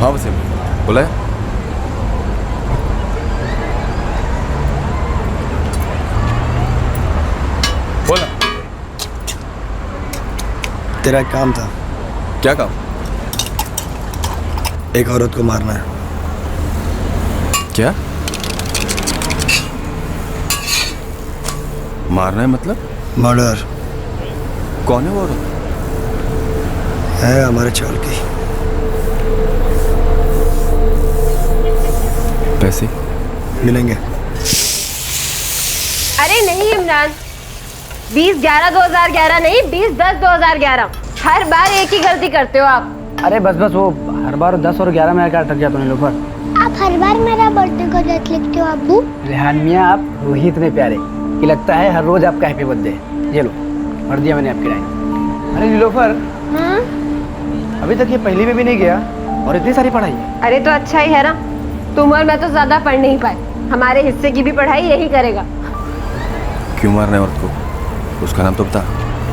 हाँ वसीम, बोला है? बोला। तेरा एक काम था। क्या काम? एक औरत को मारना है। क्या मारना है मतलब? मर्डर। कौन है वो औरत? है हमारे चाल की। पैसे मिलेंगे। अरे नहीं इमरान, 20/11/2011 नहीं, 20/10/2011। हर बार एक ही गलती करते हो आप। अरे बस बस, वो हर बार 10 और 11 में क्या अटक गया तूने लोफर। आप हर बार मेरा बर्थडे का डेट लिखते हो अब्बू। रेहान मियाँ, आप हो ही इतने प्यारे कि लगता है हर रोज आपका हैप्पी बर्थडे। ये लो, भर दिया मैंने आपकी राय। अरे नीलोफर, अभी तक ये पहली में भी नहीं गया और इतनी सारी पढ़ाई है। अरे तो अच्छा ही है ना, तुम और मैं तो ज्यादा पढ़ नहीं पाए, हमारे हिस्से की भी पढ़ाई यही करेगा। क्यों मारना है औरत को? उसका नाम तो बता।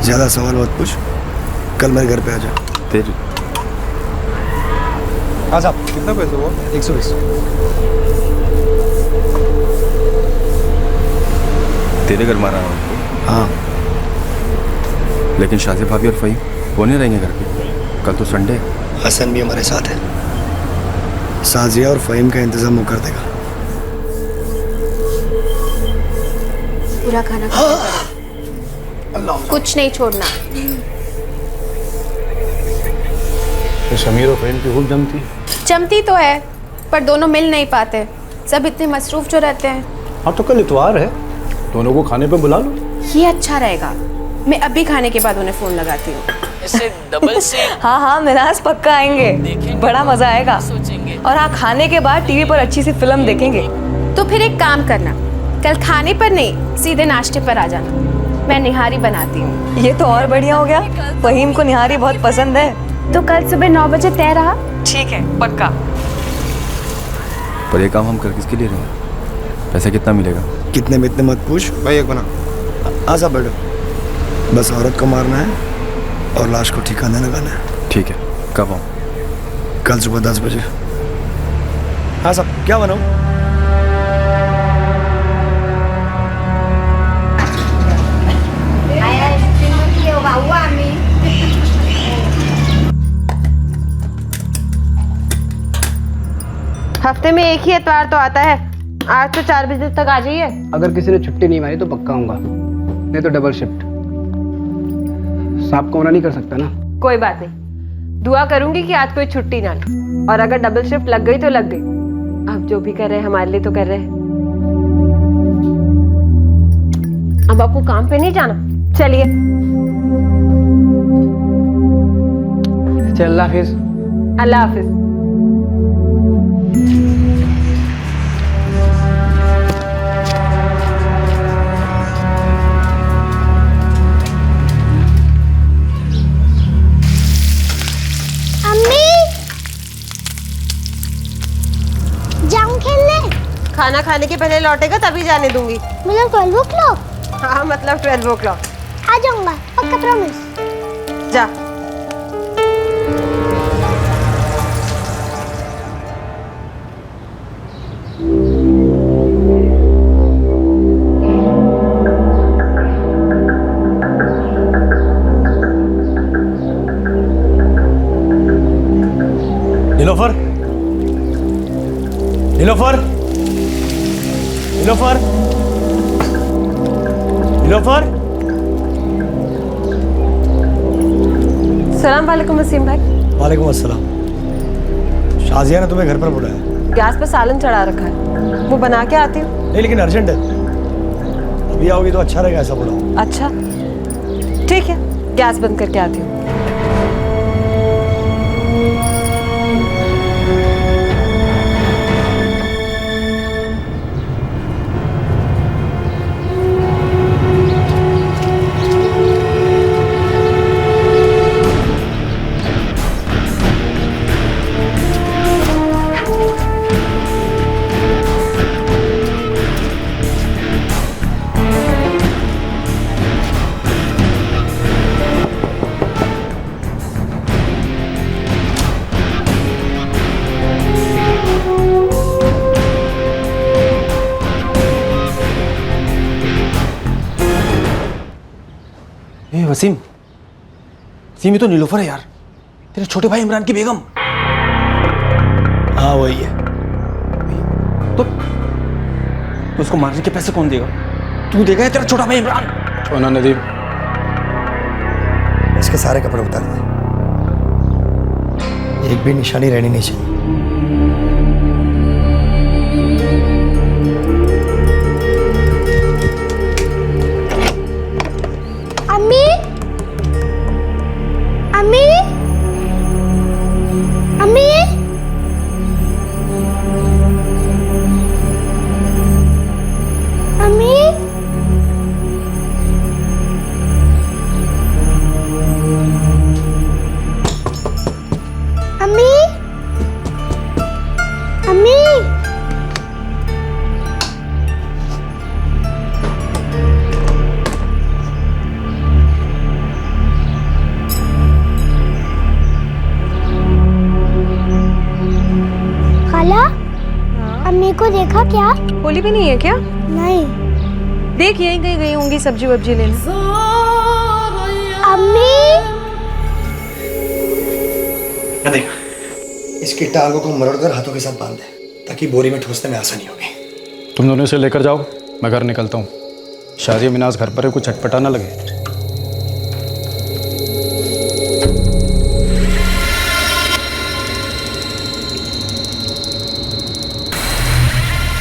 ज्यादा सवाल मत पूछ, कल मेरे घर पे आ जा। तेरी हाँ साहब। कितना पैसा हुआ? 120। तेरे घर मारा है उनको? हाँ। लेकिन शाज़ी भाभी और फ़हीम वो नहीं रहेंगे घर पे? कल तो संडे है। हसन भी हमारे साथ है। साजिया और फ़हीम का इंतजाम वो कर देगा। पूरा खाना कुछ नहीं छोड़ना। तो समीर और फ़हीम की खूब जमती? जमती तो है, पर दोनों मिल नहीं पाते, सब इतने मसरूफ जो रहते हैं। हाँ तो कल इतवार है, दोनों को खाने पे बुला लो। ये अच्छा रहेगा, मैं अभी खाने के बाद उन्हें फोन लगाती हूँ। इसे डबल से हाँ हाँ मिनाज पक्का आएंगे, बड़ा मजा आएगा। और हाँ, खाने के बाद टीवी पर अच्छी सी फिल्म देखेंगे। तो फिर एक काम करना, कल खाने पर नहीं सीधे नाश्ते पर आ जाना, मैं निहारी बनाती हूँ। ये तो और बढ़िया हो गया, फ़हीम को निहारी बहुत पसंद है। तो कल सुबह 9 बजे तय रहा? ठीक है, पक्का। पर ये काम हम कर किसके लिए रहे हैं? पैसा कितना मिलेगा? कितने में इतने मत पूछ भाई, एक बना। हाँ साहब बैठो। बस औरत को मारना है और लाश को ठिकाने लगाना है। ठीक है, कब आऊँ? कल सुबह 10 बजे। हाँ साहब, क्या बनाऊँ? हफ्ते में एक ही एतवार तो आता है, आज तो 4 बजे तक आ जाइए। अगर किसी ने छुट्टी नहीं मारी तो पक्का आऊंगा, नहीं तो डबल शिफ्ट। सांप को मना नहीं कर सकता ना। कोई बात नहीं, दुआ करूंगी कि आज कोई छुट्टी ना ले, और अगर डबल शिफ्ट लग गई तो लग गई। अब जो भी कर रहे हैं हमारे लिए तो कर रहे हैं। अब आपको काम पे नहीं जाना, चलिए। चल, अल्लाह हाफिज। अल्लाह हाफिज। जाऊं खेलने? खाना खाने के पहले लौटेगा तभी जाने दूंगी। मतलब 12 o'clock? हाँ मतलब 12 o'clock। आ जाऊंगा पक्का, प्रॉमिस। जा। नीलोफर, नीलोफर, नीलोफर, नीलोफर। सलाम वालेकुम वसीम भाई। वालेकुम अस्सलाम। शाजिया ने तुम्हें घर पर बुलाया। गैस पे सालन चढ़ा रखा है, वो बना के आती हूँ। नहीं लेकिन अर्जेंट है, अभी आओगी तो अच्छा रहेगा, ऐसा बुलाओ। अच्छा ठीक है, गैस बंद करके आती हूँ। वसीम, वसीम ये तो नीलोफर है यार, तेरे छोटे भाई इमरान की बेगम। हाँ वही है। तो उसको मारने के पैसे कौन देगा? तू देगा या तेरा छोटा भाई इमरान? छोना नदीम, इसके सारे कपड़े उतार दे, एक भी निशानी रहनी नहीं चाहिए। अम्मी, अम्मी, अम्मी, अम्मी, अम्मी, अम्मी, खाला, अम्मी को देखा क्या? होली भी नहीं है क्या? नहीं। देख यहीं कहीं गई होंगी सब्जी वब्जी लेने। अम्मी, इसकी टांगों को मरोड़कर हाथों के साथ बांध दे ताकि बोरी में ठूसने में आसानी होगी। तुम दोनों इसे लेकर जाओ, मैं घर निकलता हूँ। शाजिया मिनाज घर पर है, कुछ चटपटा ना लगे।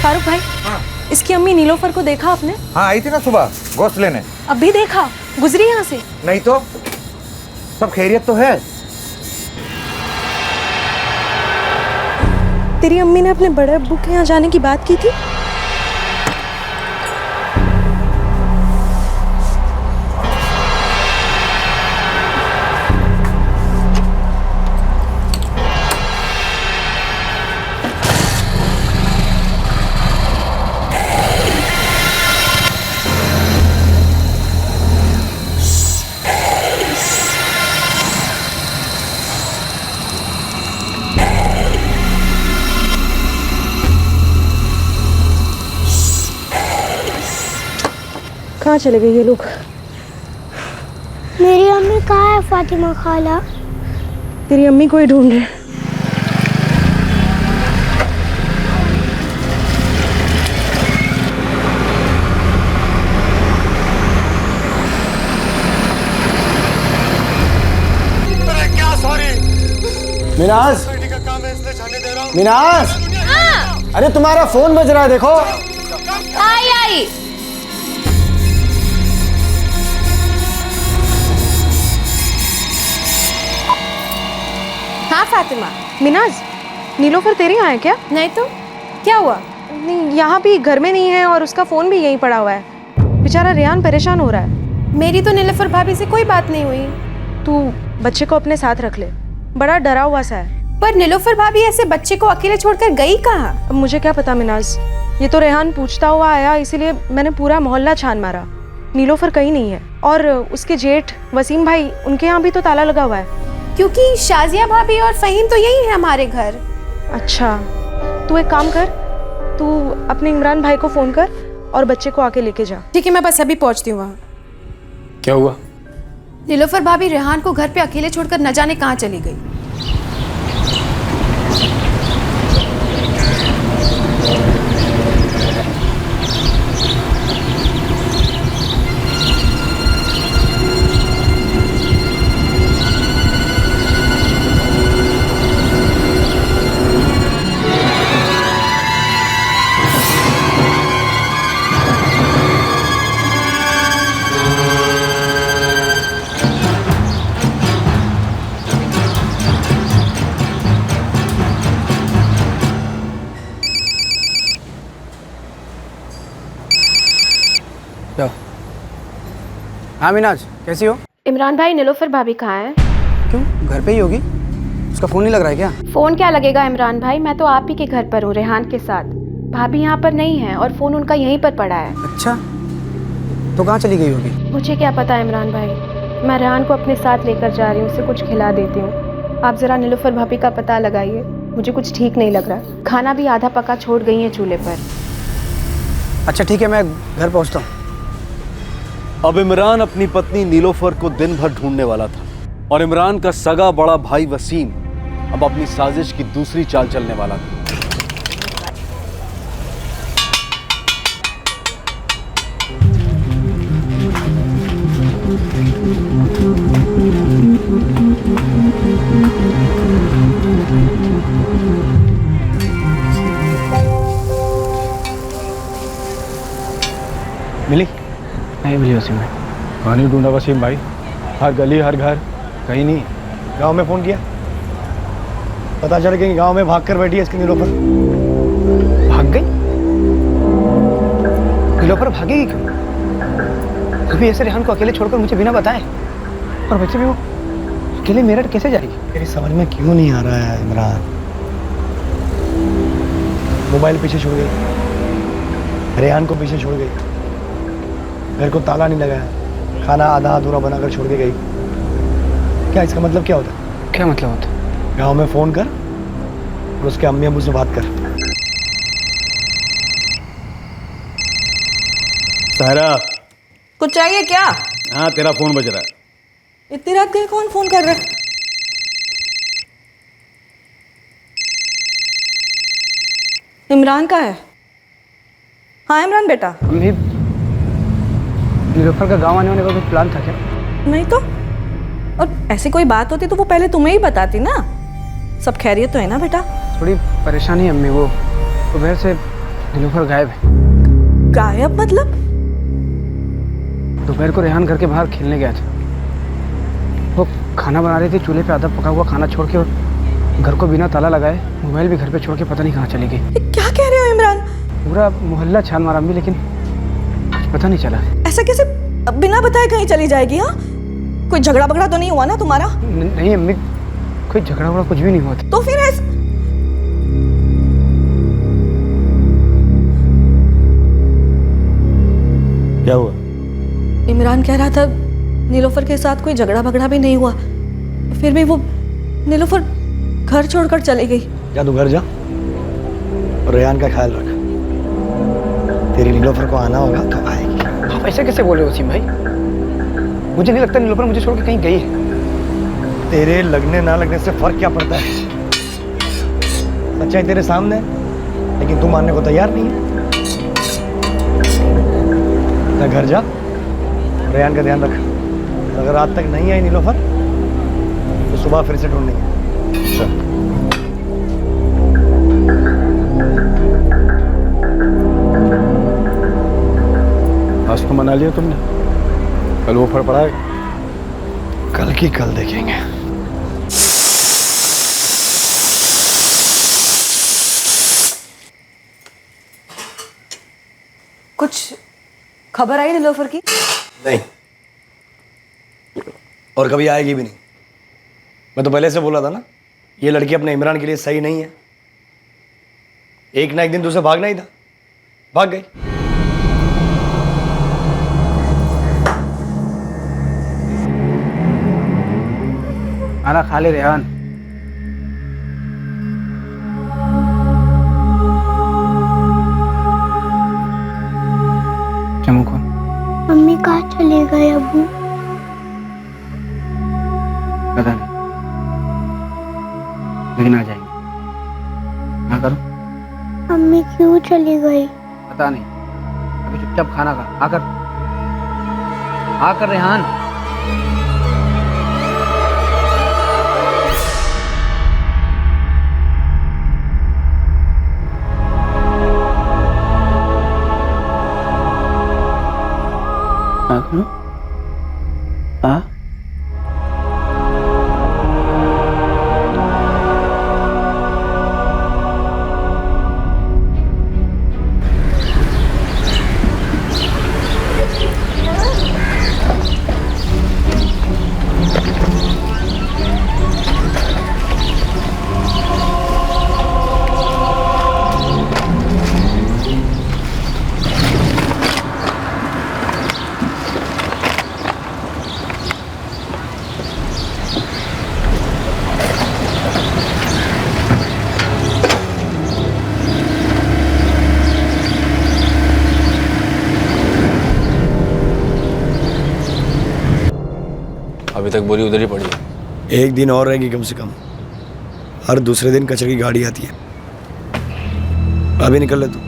फारूक भाई, इसकी अम्मी नीलोफर को देखा आपने? हाँ आई थी ना सुबह गोश्त लेने। अभी देखा? गुजरी यहाँ से? नहीं तो सब खैरियत तो है। तेरी अम्मी ने अपने बड़े अब्बू के यहाँ जाने की बात की थी? कहाँ चले गए ये लोग? मेरी अम्मी कहाँ है फातिमा खाला? तेरी अम्मी को ही ढूंढ रहे। मिनाज, मिनाज, अरे तुम्हारा फोन बज रहा है, देखो। आई हाँ फातिमा। मिनाज, नीलोफर तेरे यहाँ है क्या? नहीं तो क्या हुआ? नहीं, यहाँ भी घर में नहीं है और उसका फोन भी यहीं पड़ा हुआ है। बेचारा रेहान परेशान हो रहा है। मेरी तो नीलोफर भाभी से कोई बात नहीं हुई। तू बच्चे को अपने साथ रख ले, बड़ा डरा हुआ सा है। पर नीलोफर भाभी ऐसे बच्चे को अकेले छोड़कर गई कहाँ? अब मुझे क्या पता मिनाज, ये तो रेहान पूछता हुआ आया, इसीलिए मैंने पूरा मोहल्ला छान मारा। नीलोफर कहीं नहीं है। और उसके जेठ वसीम भाई, उनके यहाँ भी तो ताला लगा हुआ है। क्योंकि शाजिया भाभी और फहीम तो यही है हमारे घर। अच्छा, तू एक काम कर, तू अपने इमरान भाई को फोन कर और बच्चे को आके लेके जा। ठीक है, मैं बस अभी पहुंचती हूँ वहाँ। क्या हुआ? नीलोफर भाभी रेहान को घर पे अकेले छोड़कर न जाने कहाँ चली गई। हाँ मिनाज, कैसी हो? इमरान भाई, नीलोफर भाभी कहाँ है? क्यों, घर पे ही होगी? उसका फ़ोन नहीं लग रहा है क्या? फ़ोन क्या लगेगा इमरान भाई, मैं तो आप ही के घर पर हूँ रेहान के साथ। भाभी यहाँ पर नहीं है और फ़ोन उनका यहीं पर पड़ा है। अच्छा, तो कहाँ चली गई होगी? मुझे क्या पता इमरान भाई, मैं रेहान को अपने साथ लेकर जा रही हूँ, उसे कुछ खिला देती हूँ। आप ज़रा नीलोफर भाभी का पता लगाइए, मुझे कुछ ठीक नहीं लग रहा। खाना भी आधा पका छोड़ गई है चूल्हे पर। अच्छा ठीक है, मैं घर पहुँचता हूँ। अब इमरान अपनी पत्नी नीलोफर को दिन भर ढूंढने वाला था और इमरान का सगा बड़ा भाई वसीम अब अपनी साजिश की दूसरी चाल चलने वाला था। मिली? नहीं मिली वसीम भाई। कहाँ नहीं ढूंढा वसीम भाई? हर गली हर घर कहीं नहीं। गांव में फोन किया, पता चल गया कि गांव में भाग कर बैठी है इसकी नीलोफर। भाग गई? नीलोफर भागेगी क्यों? कभी ऐसे रेहान को अकेले छोड़कर मुझे बिना बताए, और वैसे भी वो अकेले मेरठ कैसे जाएगी? मेरी समझ में क्यों नहीं आ रहा है इमरान। मोबाइल पीछे छोड़ गई, रेहान को पीछे छोड़ गई, घर को ताला नहीं लगाया, खाना आधा अधूरा बनाकर छोड़ के गई। क्या इसका मतलब क्या होता है? क्या मतलब होता है? गांव में फोन कर और उसके अम्मी अब्बू से बात कर। सहरा, कुछ चाहिए क्या? हाँ तेरा फोन बज रहा है। इतनी रात के कौन फोन कर रहा है? इमरान का है? हाँ इमरान बेटा। अम्मी, नीलोफर का गांव आने वाने का कुछ प्लान था क्या? नहीं तो, और ऐसी कोई बात होती तो वो पहले तुम्हें ही बताती ना। सब खैरियत तो है ना बेटा? थोड़ी परेशानी है अम्मी, वो सुबह से नीलोफर गायब है। गायब मतलब? दोपहर को रेहान घर के बाहर खेलने गया था। वो खाना बना रही थी, चूल्हे पे आधा पका हुआ खाना छोड़ के और घर को बिना ताला लगाए मोबाइल भी घर पे छोड़ के पता नहीं कहाँ चली गई। क्या कह रहे हो इमरान? पूरा मोहल्ला छान मारा अम्मी, लेकिन कुछ पता नहीं चला। ऐसा कैसे बिना बताए कहीं चली जाएगी? हाँ, कोई झगड़ा बगड़ा तो नहीं हुआ ना तुम्हारा? नहीं अम्मी, कोई झगड़ा वगड़ा कुछ भी नहीं हुआ था। तो फिर क्या हुआ? इमरान कह रहा था नीलोफर के साथ कोई झगड़ा बगड़ा भी नहीं हुआ, फिर भी वो नीलोफर घर छोड़कर चली गई। जा तू घर जा और रेहान का ख्याल रख। तेरी नीलोफर को आना होगा तो आएगी। आप ऐसे कैसे बोल रहे हो वसीम भाई? मुझे नहीं लगता नीलोफर मुझे छोड़ के कहीं गई है। तेरे लगने ना लगने से फर्क क्या पड़ता है? सच्चाई तेरे सामने है, लेकिन तू मानने को तैयार नहीं है। ना घर जा, रेहान का ध्यान रख। अगर रात तक नहीं आई नीलोफर तो सुबह फिर से ढूंढेंगे। आज तो मना लिया तुमने, कल वो फड़ पड़ा है। कल की कल देखेंगे। कुछ खबर आई नीलोफर की? नहीं, और कभी आएगी भी नहीं। मैं तो पहले से बोला था ना, ये लड़की अपने इमरान के लिए सही नहीं है। एक ना एक दिन तुझसे भागना ही था, भाग गई। खाना खा ले रेहान। चमू कौन? मम्मी कहाँ चले गए अब्बू? पता नहीं, लेकिन आ जाएंगे। ना करो। मम्मी क्यों चली गई? पता नहीं, अभी चुपचाप खाना खा। आकर रेहान। हाँ? अभी तक बोरी उधर ही पड़ी है। एक दिन और रहेगी कम से कम। हर दूसरे दिन कचरे की गाड़ी आती है। अभी निकल ले तू।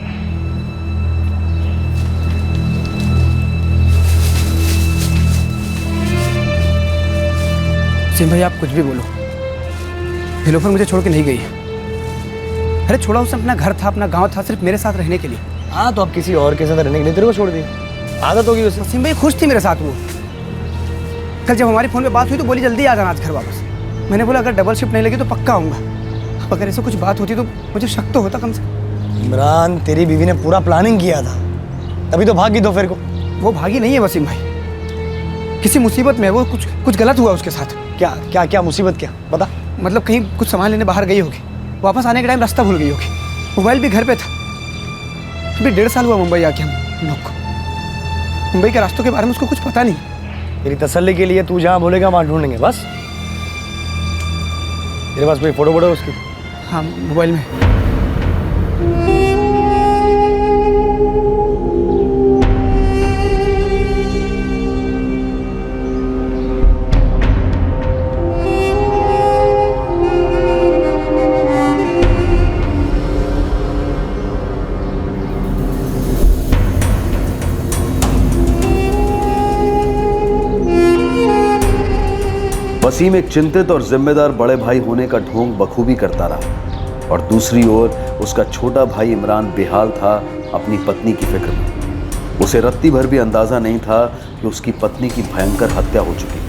सिंह भाई, आप कुछ भी बोलो, नीलोफर मुझे छोड़ के नहीं गई है। अरे छोड़ा, उसने अपना घर था, अपना गांव था, सिर्फ मेरे साथ रहने के लिए। हाँ, तो अब किसी और के साथ रहने के लिए तेरे को छोड़ दी। आदत होगी उसे। सिंह भाई खुश थी मेरे साथ वो। कल जब हमारी फ़ोन पे बात हुई तो बोली जल्दी आ जाना आज घर वापस। मैंने बोला अगर डबल शिफ्ट नहीं लगी तो पक्का आऊँगा। अब अगर ऐसे कुछ बात होती तो मुझे शक तो होता कम से कम। इमरान, तेरी बीवी ने पूरा प्लानिंग किया था, तभी तो भागी दोपहर को। वो भागी नहीं है वसीम भाई, किसी मुसीबत में वो कुछ गलत हुआ उसके साथ। क्या क्या क्या मुसीबत क्या बता। मतलब कहीं कुछ सामान लेने बाहर गई होगी, वापस आने के टाइम रास्ता भूल गई होगी, मोबाइल भी घर पे था। अभी 1.5 साल हुआ मुंबई आके हम लोग को। मुंबई के रास्तों के बारे में उसको कुछ पता नहीं। तेरी तसल्ली के लिए तू जहाँ बोलेगा वहाँ ढूंढेंगे बस। तेरे पास कोई फोटो वोटो उसकी? हाँ, मोबाइल में। वसीम एक चिंतित और जिम्मेदार बड़े भाई होने का ढोंग बखूबी करता रहा और दूसरी ओर उसका छोटा भाई इमरान बेहाल था अपनी पत्नी की फिक्र में। उसे रत्ती भर भी अंदाजा नहीं था कि उसकी पत्नी की भयंकर हत्या हो चुकी है।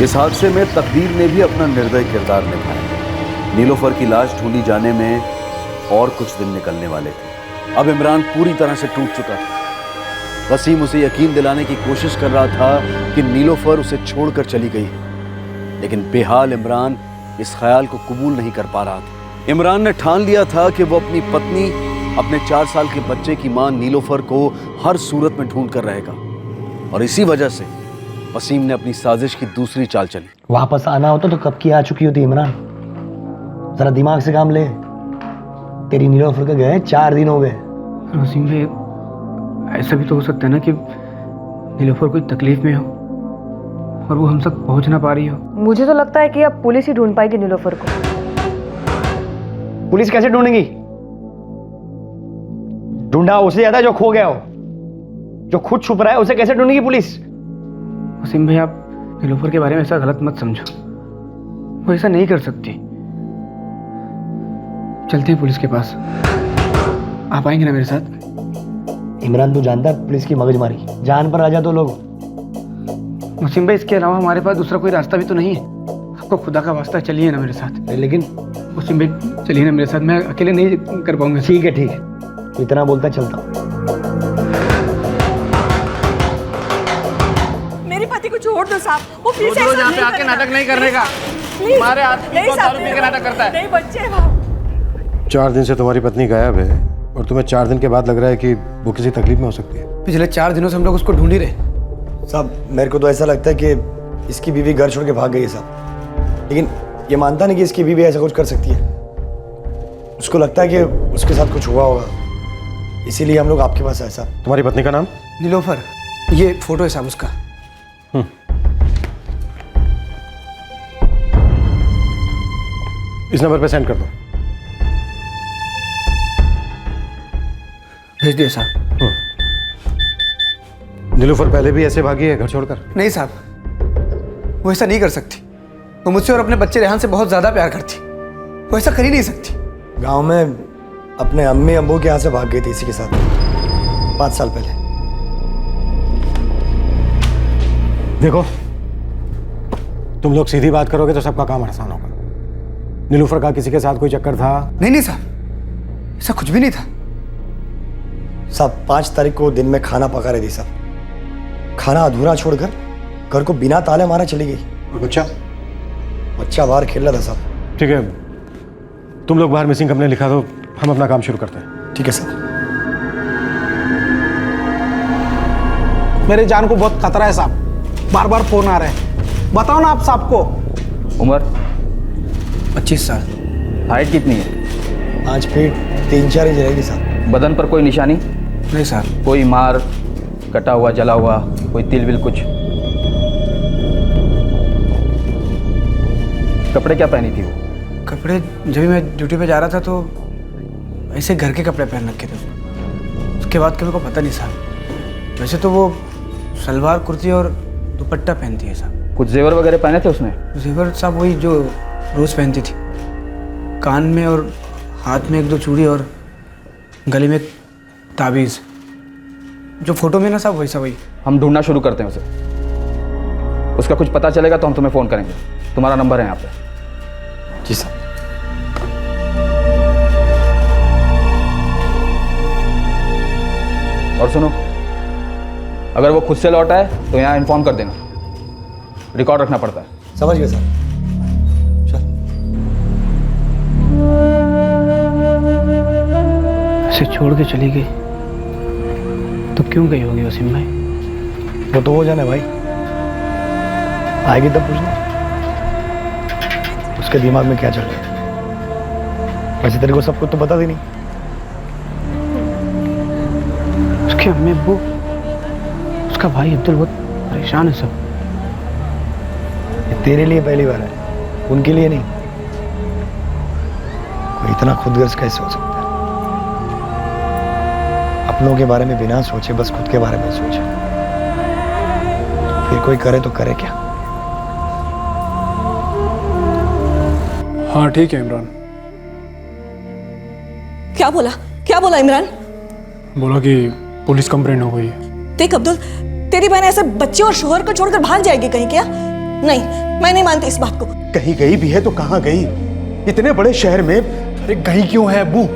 इस हादसे में तकदीर ने भी अपना निर्दयी किरदार निभाया। नीलोफर की लाश ढूंढी जाने में और कुछ दिन निकलने वाले थे। अब इमरान पूरी तरह से टूट चुका था। वसीम उसे यकीन दिलाने की कोशिश कर रहा था कि नीलोफर उसे छोड़कर चली गई है, लेकिन बेहाल इमरान इस ख्याल को कबूल नहीं कर पा रहा था। इमरान ने ठान लिया था कि वो अपनी पत्नी, अपने 4 साल के बच्चे की मां नीलोफर को हर सूरत में ढूंढ कर रहेगा, और इसी वजह से वसीम ने अपनी साजिश की दूसरी चाल चली। वापस आना होता तो कब की आ चुकी होती इमरान। जरा दिमाग से काम ले। तेरी नीलोफर के गए 4 दिन हो गए। वसीम भाई, ऐसा भी तो हो सकता है ना कि नीलोफर कोई तकलीफ में हो और वो हम तक पहुंच ना पा रही हो। मुझे तो लगता है कि अब पुलिस ही ढूंढ पाएगी नीलोफर को। पुलिस कैसे ढूंढेगी? ढूंढा उसे ज्यादा जो खो गया हो, जो खुद छुप रहा है उसे कैसे ढूंढेगी पुलिस? वसीम भाई, आप नीलोफर के बारे में ऐसा गलत मत समझो। वो ऐसा नहीं कर सकती। चलते हैं पुलिस के पास। आप आएंगे ना मेरे साथ? इमरान, तू जानता है पुलिस की मगजमारी, जान पर आ जा तो लोग। वसीम भाई, इसके अलावा हमारे पास दूसरा कोई रास्ता भी तो नहीं है। आपको खुदा का वास्ता, चलिए ना मेरे साथ। लेकिन वसीम भाई चलिए ना मेरे साथ, मैं अकेले नहीं कर पाऊंगा। ठीक है ठीक है, तो इतना बोलता चलता हूँ। मेरे पति को छोड़ दो साहब, वो फिर से रोज यहाँ पे आके नाटक नहीं करने का। हमारे हाथ में कौन दारू पी के नाटक करता है? नहीं बच्चे वहाँ। 4 दिन से तुम्हारी पत्नी गायब है और तुम्हें 4 दिन के बाद लग रहा है कि वो किसी तकलीफ में हो सकती है। पिछले 4 दिनों से हम लोग उसको ढूंढ ही रहे। साहब, मेरे को तो ऐसा लगता है कि इसकी बीवी घर छोड़ के भाग गई है साहब, लेकिन ये मानता नहीं कि इसकी बीवी ऐसा कुछ कर सकती है। उसको लगता है कि उसके साथ कुछ हुआ होगा, इसीलिए हम लोग आपके पास आए साहब। तुम्हारी पत्नी का नाम? नीलोफर। ये फोटो है साहब उसका। इस नंबर पे सेंड कर दो। भेज दिया साहब। नीलोफर पहले भी ऐसे भागी है घर छोड़कर? नहीं साहब, वो ऐसा नहीं कर सकती। वो मुझसे और अपने बच्चे रेहान से बहुत ज्यादा प्यार करती। वो ऐसा कर ही नहीं सकती। गांव में अपने अम्मी अब्बू के यहाँ से भाग गई थी इसी के साथ 5 साल पहले। देखो, तुम लोग सीधी बात करोगे तो सबका काम आसान होगा। नीलोफर का किसी के साथ कोई चक्कर था? नहीं साहब, ऐसा कुछ भी नहीं था। साहब, 5 तारीख को दिन में खाना पका रही थी साहब। खाना अधूरा छोड़कर घर को बिना ताले मारे चली गई। और बच्चा बाहर खेल रहा था साहब। ठीक है, तुम लोग बाहर मिसिंग कंप्लेंट लिखा दो, हम अपना काम शुरू करते हैं। ठीक है साहब। मेरे जान को बहुत खतरा है साहब। बार बार फोन आ रहा है। बताओ ना आप साहब को। उम्र 25 साल। हाइट कितनी है? 5 फीट 3-4 इंच रहेगी साहब। बदन पर कोई निशानी? नहीं सर। कोई मार, कटा हुआ, जला हुआ, कोई तिल विल कुछ? कपड़े क्या पहनी थी वो? कपड़े जब भी मैं ड्यूटी पे जा रहा था तो ऐसे घर के कपड़े पहन रखे थे। उसके बाद कभी को पता नहीं साहब। वैसे तो वो सलवार कुर्ती और दुपट्टा पहनती है साहब। कुछ जेवर वगैरह पहने थे उसने? जेवर साहब वही जो रोज़ पहनती थी, कान में और हाथ में 1-2 चूड़ी और गले में एक ताबीज़। जो फोटो में ना साहब वैसा वही। हम ढूंढना शुरू करते हैं उसे। उसका कुछ पता चलेगा तो हम तुम्हें फ़ोन करेंगे। तुम्हारा नंबर है यहाँ पे। जी साहब। और सुनो, अगर वो खुद से लौटा है तो यहाँ इन्फॉर्म कर देना। रिकॉर्ड रखना पड़ता है। समझ गए सर। ऐसे छोड़ के चली गई तो क्यों गई होगी वसीम भाई? वो तो हो जाने भाई, आएगी तब पूछना उसके दिमाग में क्या चल रहा है। वैसे तेरे को सब कुछ तो बता दी नहीं। उसके अम्मी अब्बू, उसका भाई अब्दुल बहुत परेशान है सब। ये तेरे लिए पहली बार है, उनके लिए नहीं। कोई इतना खुदगर्ज कैसे हो सकता है? अपनों के बारे में बिना सोचे बस खुद के बारे में सोचे। फिर कोई करे तो करे क्या? हाँ ठीक है इमरान। क्या बोला इमरान? बोला कि पुलिस कंप्लेंट हो गई है। देख अब्दुल, तेरी बहन ऐसे बच्चे और शोहर को छोड़कर भाग जाएगी कहीं क्या? नहीं, मैं नहीं मानती इस बात को। कहीं गई भी है तो कहाँ गई? इतने बड़े शहर में अरे कहीं क्यों है अब्बू?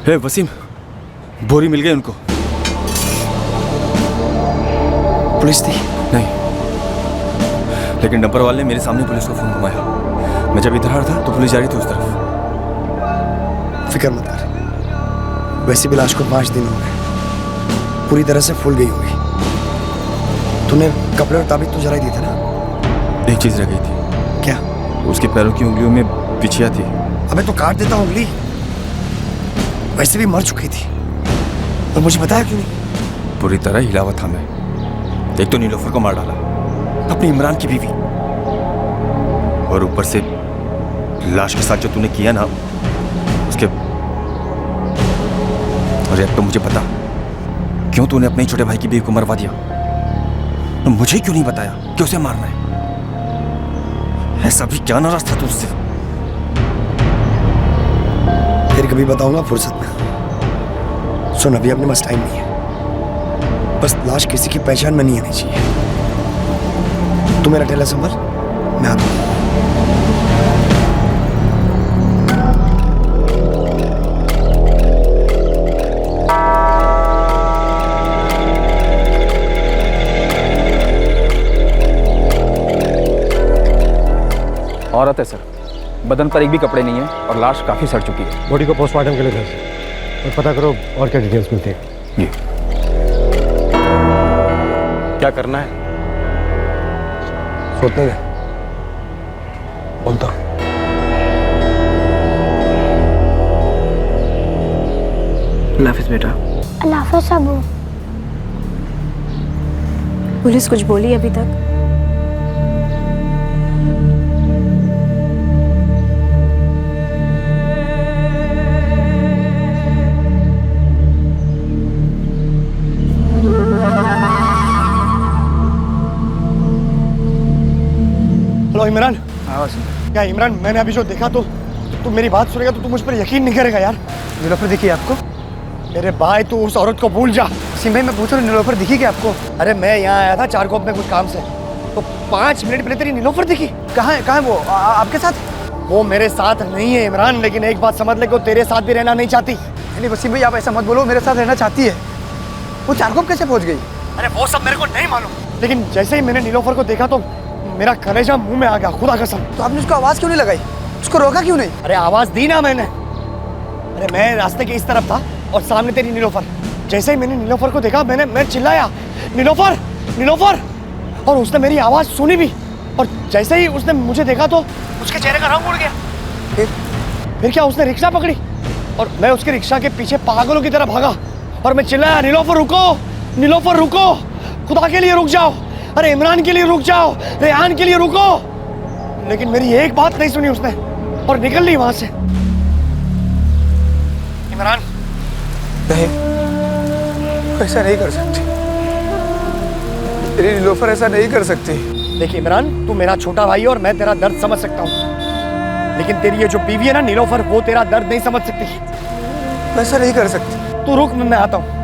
हे वसीम, बोरी मिल गई उनको? पुलिस थी? नहीं, लेकिन डंपर वाले ने मेरे सामने पुलिस को फोन घुमाया। मैं जब इधर आ रहा था तो पुलिस जा रही थी उस तरफ। फिक्र मत कर, वैसे भी लाश को 5 दिन हो गए, पूरी तरह से फूल गई होगी। तूने कपड़े और ताबीज तो जलाई दी थी ना? एक चीज रह गई थी। क्या? उसके पैरों की उंगलियों में बिछिया थी। अबे तो काट देता उंगली, वैसे भी मर चुकी थी। और मुझे बताया क्यों नहीं? पूरी तरह हिला हुआ था मैं। एक तो नीलोफर को मार डाला, अपनी इमरान की बीवी, और ऊपर से लाश के साथ जो तूने किया ना उसके। और अब तो मुझे पता क्यों तूने अपने छोटे भाई की बीवी को मरवा दिया। तो मुझे क्यों नहीं बताया कि उसे मारना है? ऐसा भी क्या नाराज था तू उससे? फिर कभी बताऊंगा फुर्सत में। सुन, अभी अपने पास टाइम नहीं है। बस लाश किसी की पहचान में नहीं आनी चाहिए। तू मेरा ठेला संभल, मैं आता हूं। औरत है सर, बदन पर एक भी कपड़े नहीं है और लाश काफी सड़ चुकी है। बॉडी को पोस्टमार्टम के लिए भेज और पता करो और क्या डिटेल्स मिलती है। ये क्या करना है सोचने दे, बोलता हूं। अल्लाह हाफिज़ बेटा। अल्लाह हाफ़िज़ अबू। पुलिस कुछ बोली अभी तक? हेलो इमरान। हाँ वसीम। क्या इमरान, मैंने अभी जो देखा तो तू मेरी बात सुनेगा तो तू मुझ पर यकीन नहीं करेगा यार। नीलोफर दिखी आपको? मेरे भाई तू उस औरत को भूल जा। वसीम भाई मैं पूछ रहा हूँ, नीलोफर दिखी क्या आपको? अरे मैं यहाँ आया था चारकोप में कुछ काम से, तो 5 मिनट पहले तेरी नीलोफर दिखी। कहाँ है वो? आपके साथ? वो मेरे साथ नहीं है इमरान, लेकिन एक बात समझ ले कि वो तेरे साथ भी रहना नहीं चाहती। नहीं वसीम भाई आप ऐसा मत बोलो, मेरे साथ रहना चाहती है। वो चारकोप कैसे पहुंच गई? अरे वो सब मेरे को नहीं मालूम, लेकिन जैसे ही मैंने नीलोफर को देखा तो मेरा कलेजा मुंह में आ गया, खुदा कसम। तो आपने उसको आवाज क्यों नहीं लगाई? उसको रोका क्यों नहीं? अरे आवाज दी ना मैंने। अरे मैं रास्ते के इस तरफ था और सामने तेरी नीलोफर। जैसे ही मैंने नीलोफर को देखा मैं चिल्लाया नीलोफर नीलोफर, और उसने मेरी आवाज सुनी भी, और जैसे ही उसने मुझे देखा तो उसके चेहरे का रंग उड़ गया। फिर क्या, उसने रिक्शा पकड़ी और मैं उसके रिक्शा के पीछे पागलों की तरह भागा और मैं चिल्लाया नीलोफर रुको, नीलोफर रुको, खुदा के लिए रुक जाओ, अरे इमरान के लिए रुक जाओ, रेहान के लिए रुको। लेकिन मेरी एक बात नहीं सुनी उसने और निकल ली वहां से। इमरान नहीं, ऐसा नहीं कर सकती, तेरी नीलोफर ऐसा नहीं कर सकती। देखिए इमरान, तू मेरा छोटा भाई और मैं तेरा दर्द समझ सकता हूँ, लेकिन तेरी ये जो बीवी है ना नीलोफर, वो तेरा दर्द नहीं समझ सकती। ऐसा नहीं कर सकती। तू रुक, मैं आता हूँ।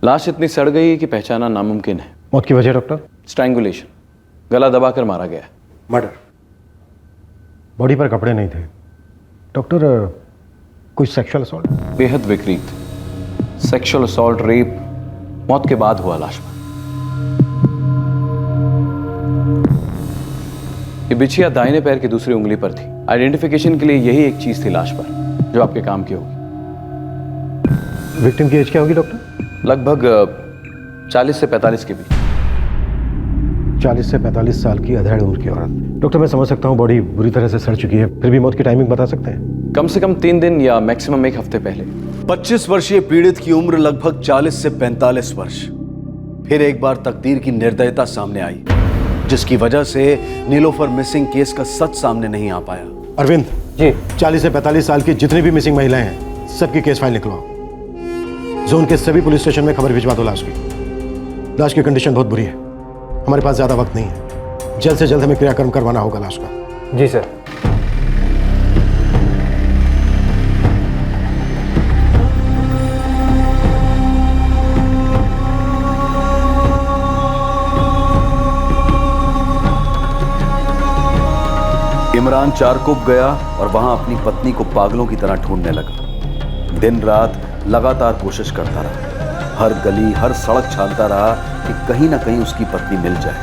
लाश इतनी सड़ गई कि पहचाना नामुमकिन है। मौत की वजह डॉक्टर? स्ट्रैंगुलेशन, गला दबाकर मारा गया। मर्डर? बॉडी पर कपड़े नहीं थे डॉक्टर, कोई सेक्सुअल असॉल्ट? बेहद विपरीत, सेक्सुअल असॉल्ट, रेप मौत के बाद हुआ लाश पर। ये बिछिया दाहिने पैर की दूसरी उंगली पर थी। आइडेंटिफिकेशन के लिए यही एक चीज थी लाश पर जो आपके काम की होगी। विक्टिम की एज क्या होगी डॉक्टर? लगभग 40 से 45 के बीच। 40 से 45 साल की अधेड़ उम्र की औरत। डॉक्टर मैं समझ सकता हूँ बॉडी बुरी तरह से सड़ चुकी है, फिर भी मौत की टाइमिंग बता सकते हैं? कम से कम 3 दिन या मैक्सिमम 1 हफ्ते पहले। 25 वर्षीय पीड़ित की उम्र लगभग 40 से 45 वर्ष। फिर एक बार तकदीर की निर्दयता सामने आई, जिसकी वजह से नीलोफर मिसिंग केस का सच सामने नहीं आ पाया। अरविंद जी, 40 से 45 साल की जितनी भी मिसिंग महिलाएं हैं सबकी केस फाइल निकलवाओ। जोन के सभी पुलिस स्टेशन में खबर भिजवा दो लाश की। लाश की कंडीशन बहुत बुरी है, हमारे पास ज्यादा वक्त नहीं है, जल्द से जल्द हमें क्रियाक्रम करवाना होगा लाश का। जी सर। इमरान चारकोप गया और वहां अपनी पत्नी को पागलों की तरह ढूंढने लगा। दिन रात लगातार कोशिश करता रहा, हर गली हर सड़क छानता रहा कि कहीं ना कहीं उसकी पत्नी मिल जाए।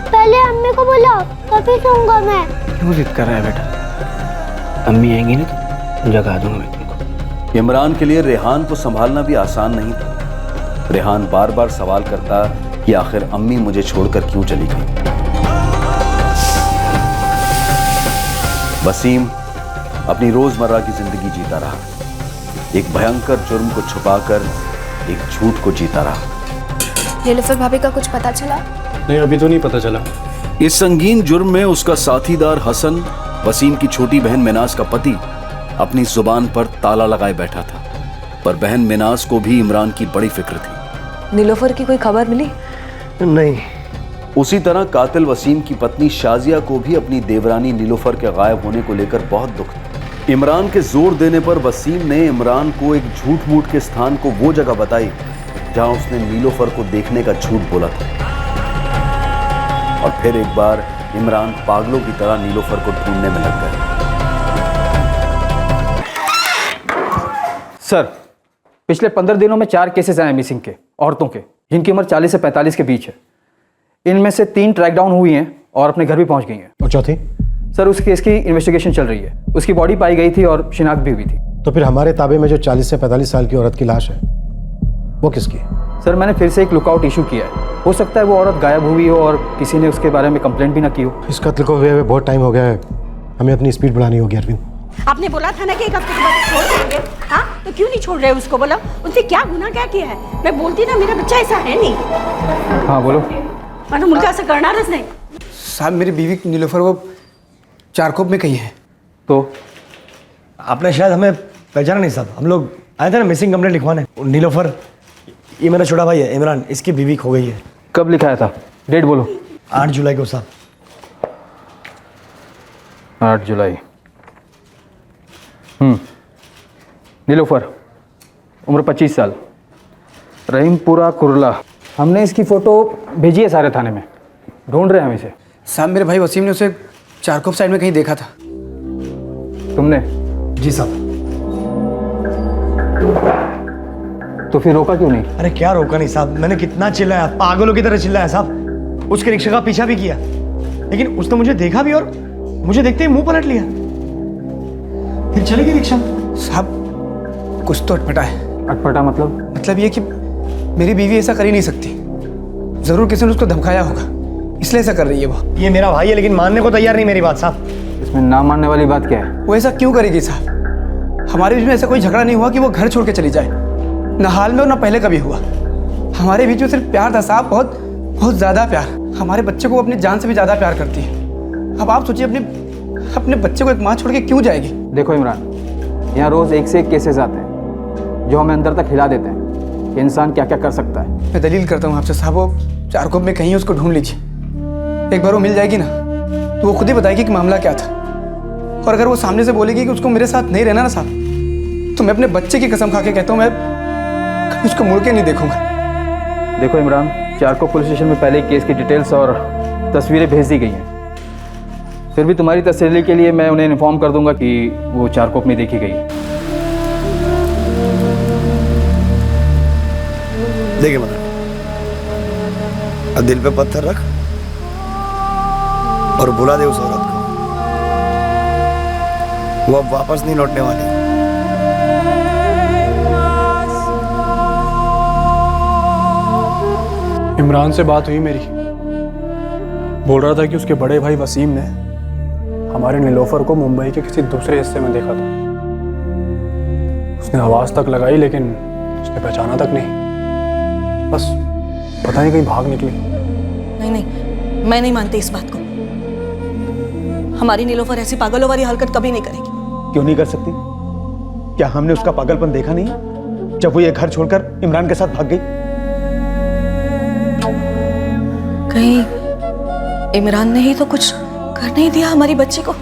पहले अम्मी को बुलाओ, तभी सोऊंगा मैं। क्यों जिद कर रहा है बेटा? अम्मी आएंगी ना तो जगा दूंगा मैं तुमको। इमरान के लिए रेहान को संभालना भी आसान नहीं था। रेहान बार बार सवाल करता कि आखिर अम्मी मुझे छोड़कर क्यों चली गई। वसीम अपनी रोजमर्रा की जिंदगी जीता रहा, एक भयंकर जुर्म को छुपाकर एक झूठ को जीता रहा। नीलोफर भाभी का कुछ पता चला? नहीं, अभी तो नहीं पता चला। इस संगीन जुर्म में उसका साथीदार हसन, वसीम की छोटी बहन मिनाज का पति, अपनी जुबान पर ताला लगाए बैठा था। पर बहन मिनाज को भी इमरान की बड़ी फिक्र थी। नीलोफर की कोई खबर मिली? नहीं। उसी तरह कातिल वसीम की पत्नी शाजिया को भी अपनी देवरानी नीलोफर के गायब होने को लेकर बहुत दुख था। इमरान के जोर देने पर वसीम ने इमरान को एक झूठ मूठ के स्थान को वो जगह बताई जहां उसने नीलोफर को देखने का झूठ बोला था। और फिर एक बार इमरान पागलों की तरह नीलोफर को ढूंढने में लग गया। सर, पिछले 15 दिनों में 4 केसेस आए मिसिंग के, औरतों के, जिनकी उम्र 40 से 45 के बीच है। इनमें से 3 ट्रैक डाउन हुई हैं और अपने घर भी पहुंच गई हैं। और चौथी? सर, उस केस की इन्वेस्टिगेशन चल रही है। उसकी बॉडी पाई गई थी और शिनाख्त भी हुई थी। तो फिर हमारे ताबे में जो 40 से 45 साल की औरत की लाश है वो किसकी? सर, मैंने फिर से एक लुकआउट इशू किया है। हो सकता है वो औरत गायब हुई हो और किसी ने उसके बारे में कंप्लेंट भी ना की हो। इस कत्ल को हुए हुए बहुत टाइम हो गया है, हमें अपनी स्पीड बढ़ानी होगी अरविंद। आपने बोला था ना कि एक हफ्ते के बाद छोड़ देंगे, हाँ? तो क्यों नहीं छोड़ रहे उसको? बोलो, उसने क्या गुनाह क्या किया है? मैं बोलती ना, मेरा बच्चा ऐसा है नहीं। हाँ बोलो। मैं तो मुल्का ऐसा करणारच नहीं। साहब मेरी बीवी नीलोफर वो चारकोप में कहीं है। तो आपने शायद हमें पहचाना नहीं साहब, हम लोग आए थे ना मिसिंग कंप्लेंट लिखवाने। नीलोफर, ये मेरा छोटा भाई है इमरान, इसकी बीवी खो गई है। कब लिखाया था? डेट बोलो। 8 जुलाई को साहब। 8 जुलाई। नीलोफर, उम्र 25 साल, रहीमपुरा कुरला। हमने इसकी फ़ोटो भेजी है सारे थाने में, ढूंढ रहे हैं हम इसे। साहब मेरे भाई वसीम ने उसे चारकोप साइड में कहीं देखा था। तुमने? जी साहब। तो फिर रोका क्यों नहीं? अरे क्या रोका नहीं साहब, मैंने कितना चिल्लाया, पागलों की तरह चिल्लाया साहब। उसके रिक्शा का पीछा भी किया, लेकिन उसने मुझे देखा भी और मुझे देखते ही मुंह पलट लिया, फिर चली गई रिक्शा। साहब कुछ तो अटपटा है। अटपटा मतलब? मतलब ये कि मेरी बीवी ऐसा कर ही नहीं सकती, जरूर किसी ने उसको धमकाया होगा, इसलिए ऐसा कर रही है वो। ये मेरा भाई है लेकिन मानने को तैयार नहीं मेरी बात साहब। इसमें ना मानने वाली बात क्या है? वो ऐसा क्यों करेगी साहब? हमारे बीच में ऐसा कोई झगड़ा नहीं हुआ कि वो घर छोड़ के चली जाए, ना हाल में और ना पहले कभी हुआ। हमारे बीच में सिर्फ प्यार था साहब, बहुत बहुत ज़्यादा प्यार। हमारे बच्चे को अपनी जान से भी ज़्यादा प्यार करती है। अब आप सोचिए, अपने बच्चे को एक माँ छोड़ के क्यों जाएगी? देखो इमरान, यहाँ रोज़ एक से एक केसेस आते हैं जो हमें अंदर तक हिला देते हैं कि इंसान क्या क्या कर सकता है। मैं दलील करता हूँ आपसे साहब, वो चारकोप में कहीं उसको ढूंढ लीजिए। एक बार वो मिल जाएगी ना तो वो खुद ही बताएगी कि मामला क्या था। और अगर वो सामने से बोलेगी कि उसको मेरे साथ नहीं रहना ना साहब, तो मैं अपने बच्चे की कसम खा के कहता हूँ मैं कभी उसको मुड़ के नहीं देखूंगा। देखो इमरान, चारकोप पुलिस स्टेशन में पहले केस की डिटेल्स और तस्वीरें भेज दी गई हैं। फिर भी तुम्हारी तसल्ली के लिए मैं उन्हें इन्फॉर्म कर दूंगा कि वो चारकोप में देखी गई है। देखिए मना, अब दिल पे पत्थर रख और बुला दे उस औरत को, वो अब वापस नहीं लौटने वाली। इमरान से बात हुई मेरी, बोल रहा था कि उसके बड़े भाई वसीम ने हमारे नीलोफर को मुंबई के किसी दूसरे हिस्से में देखा था। उसने आवाज तक लगाई लेकिन उसने पहचाना तक नहीं, बस पता नहीं कहीं भाग निकली। नहीं नहीं, मैं नहीं मानती इस बात को। हमारी नीलोफर ऐसी पागलों वाली हरकत कभी नहीं करेगी। क्यों नहीं कर सकती? क्या हमने उसका पागलपन देखा नहीं जब वो ये घर छोड़कर इमरान के साथ भाग गई? कहीं इमरान ने ही तो कुछ कर नहीं दिया हमारी बच्ची को?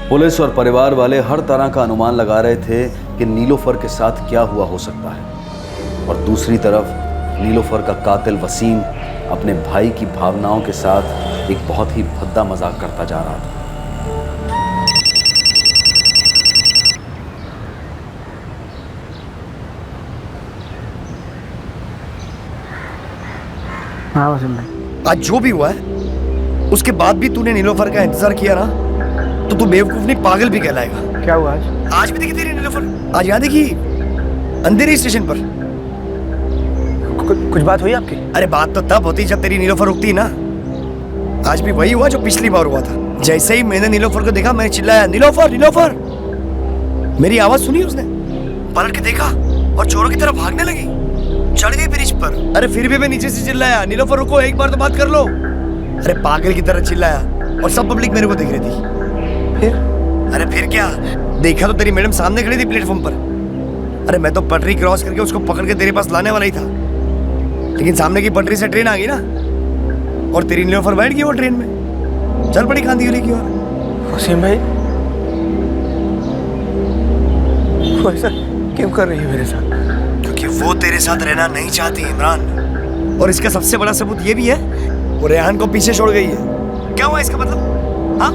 पुलिस और परिवार वाले हर तरह का अनुमान लगा रहे थे कि नीलोफर के साथ क्या हुआ हो सकता है, और दूसरी तरफ नीलोफर का कातिल वसीम अपने भाई की भावनाओं के साथ एक बहुत ही भद्दा मजाक करता जा रहा था। हाँ वसीम भाई, आज जो भी हुआ है उसके बाद भी तूने नीलोफर का इंतजार किया ना, तो तू बेवकूफ नहीं पागल भी कहलाएगा। क्या हुआ आज? आज भी देखी तेरी नीलोफर, आज यहाँ देखी अंधेरी स्टेशन पर। कुछ बात हुई आपकी? अरे बात तो तब होती जब तेरी नीलोफर रुकती ना। आज भी वही हुआ जो पिछली बार हुआ था। जैसे ही मैंने नीलोफर को देखा, मैंने चिल्लाया नीलोफर नीलोफर। मेरी आवाज सुनी उसने, पलट के देखा और चोरों की तरफ भागने लगी, चढ़ गई ब्रिज पर। अरे फिर भी मैं नीचे से चिल्लाया नीलोफर रुको, एक बार तो बात कर लो। अरे पागल की तरह चिल्लाया और सब पब्लिक मेरे को देख रही थी। फिर? अरे फिर क्या, देखा तो तेरी मैडम सामने खड़ी थी प्लेटफॉर्म पर। अरे मैं तो पटरी क्रॉस करके उसको पकड़ के तेरे पास लाने वाला ही था, लेकिन सामने की पटरी से ट्रेन आ गई ना, और तेरी नीलोफर बैठ गई वो ट्रेन में, चल पड़ी कांदिवली की ओर। वसीम भाई, वो ऐसा क्यों कर रही है मेरे साथ? क्योंकि वो तेरे साथ रहना नहीं चाहती इमरान, और इसका सबसे बड़ा सबूत ये भी है वो रेहान को पीछे छोड़ गई है। क्या हुआ इसका मतलब? हाँ,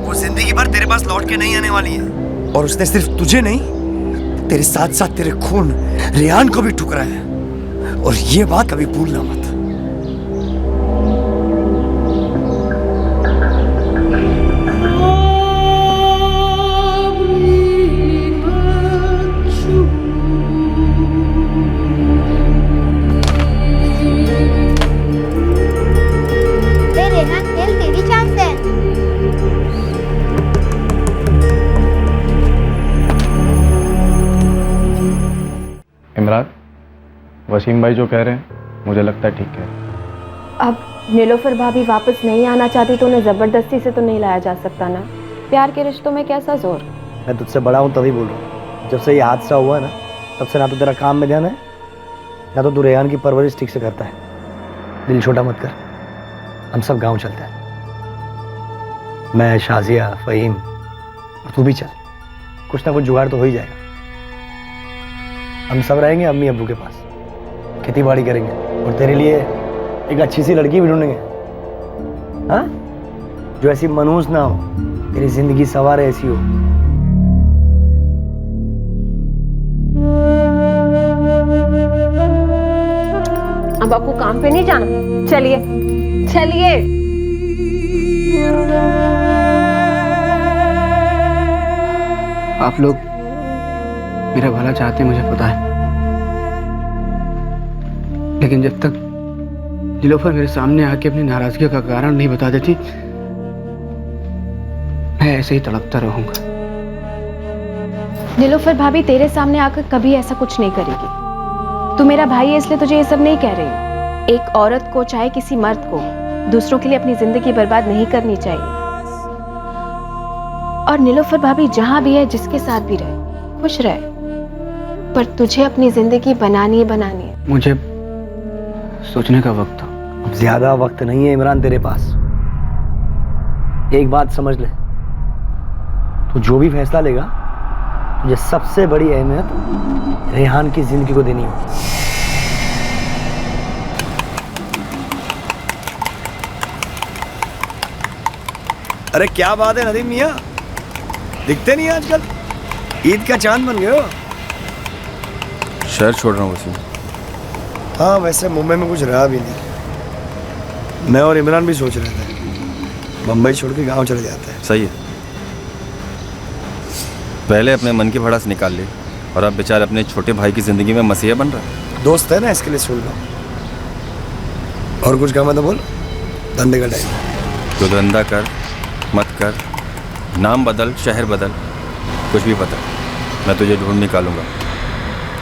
वो जिंदगी भर तेरे पास लौट के नहीं आने वाली है, और उसने सिर्फ तुझे नहीं तेरे साथ साथ तेरे खून रेहान को भी ठुकराया है, और ये बात कभी भूलना मत। इमरान, वसीम भाई जो कह रहे हैं मुझे लगता है ठीक है। अब नीलोफर भाभी वापस नहीं आना चाहती तो उन्हें ज़बरदस्ती से तो नहीं लाया जा सकता ना। प्यार के रिश्तों में कैसा जोर। मैं तुझसे बड़ा हूँ तभी बोल रहा हूँ। जब से ये हादसा हुआ ना, तब से ना तो तेरा काम में ध्यान है, ना तो तू रेहान की परवरिश ठीक से करता है। दिल छोटा मत कर, हम सब गांव चलते हैं। मैं, शाजिया, फ़हीम और तू भी चल, कुछ ना कुछ जुगाड़ तो हो ही जाएगा। हम सब रहेंगे अम्मी अब्बू के पास, खेती बाड़ी करेंगे और तेरे लिए एक अच्छी सी लड़की भी ढूंढेंगे, हाँ, जो ऐसी मनहूस ना हो, तेरी जिंदगी सवार ऐसी हो। अब आपको काम पे नहीं जाना, चलिए चलिए। आप लोग मेरा भला चाहते हैं, मुझे पता है, लेकिन जब तक नीलोफर मेरे सामने आके अपनी नाराजगी का कारण नहीं बता देती, मैं ऐसे ही तड़पता रहूंगा। नीलोफर भाभी तेरे सामने आकर कभी ऐसा कुछ नहीं करेगी। तू मेरा भाई है इसलिए तुझे ये सब नहीं कह रही। एक औरत को, चाहे किसी मर्द को, दूसरों के लिए अपनी जिंदगी बर्बाद नहीं करनी चाहिए। और नीलोफर भाभी जहां भी है, जिसके साथ भी रहे, खुश रहे, पर तुझे अपनी जिंदगी बनानी ही बनानी है। मुझे सोचने का वक्त था। अब ज्यादा वक्त नहीं है इमरान तेरे पास। एक बात समझ ले, तू जो भी फैसला लेगा, तुझे सबसे बड़ी अहमियत रेहान की जिंदगी को देनी होगी। अरे क्या बात है नदीम मियां, दिखते नहीं आजकल, ईद का चांद बन गए हो। शहर छोड़ रहा हूँ वसीम। हाँ, वैसे मुंबई में कुछ रहा भी नहीं। मैं और इमरान भी सोच रहे थे मुंबई छोड़ के गांव चले जाते हैं। सही है, पहले अपने मन की भड़ास निकाल ली और अब बेचारे अपने छोटे भाई की जिंदगी में मसीहा बन रहा है। दोस्त है ना, इसके लिए सुन लो। और कुछ काम है तो बोल, धंधे का टाइम। तो धंधा कर मत कर, नाम बदल, शहर बदल, कुछ भी बदल, मैं तुझे ढूंढ निकालूंगा।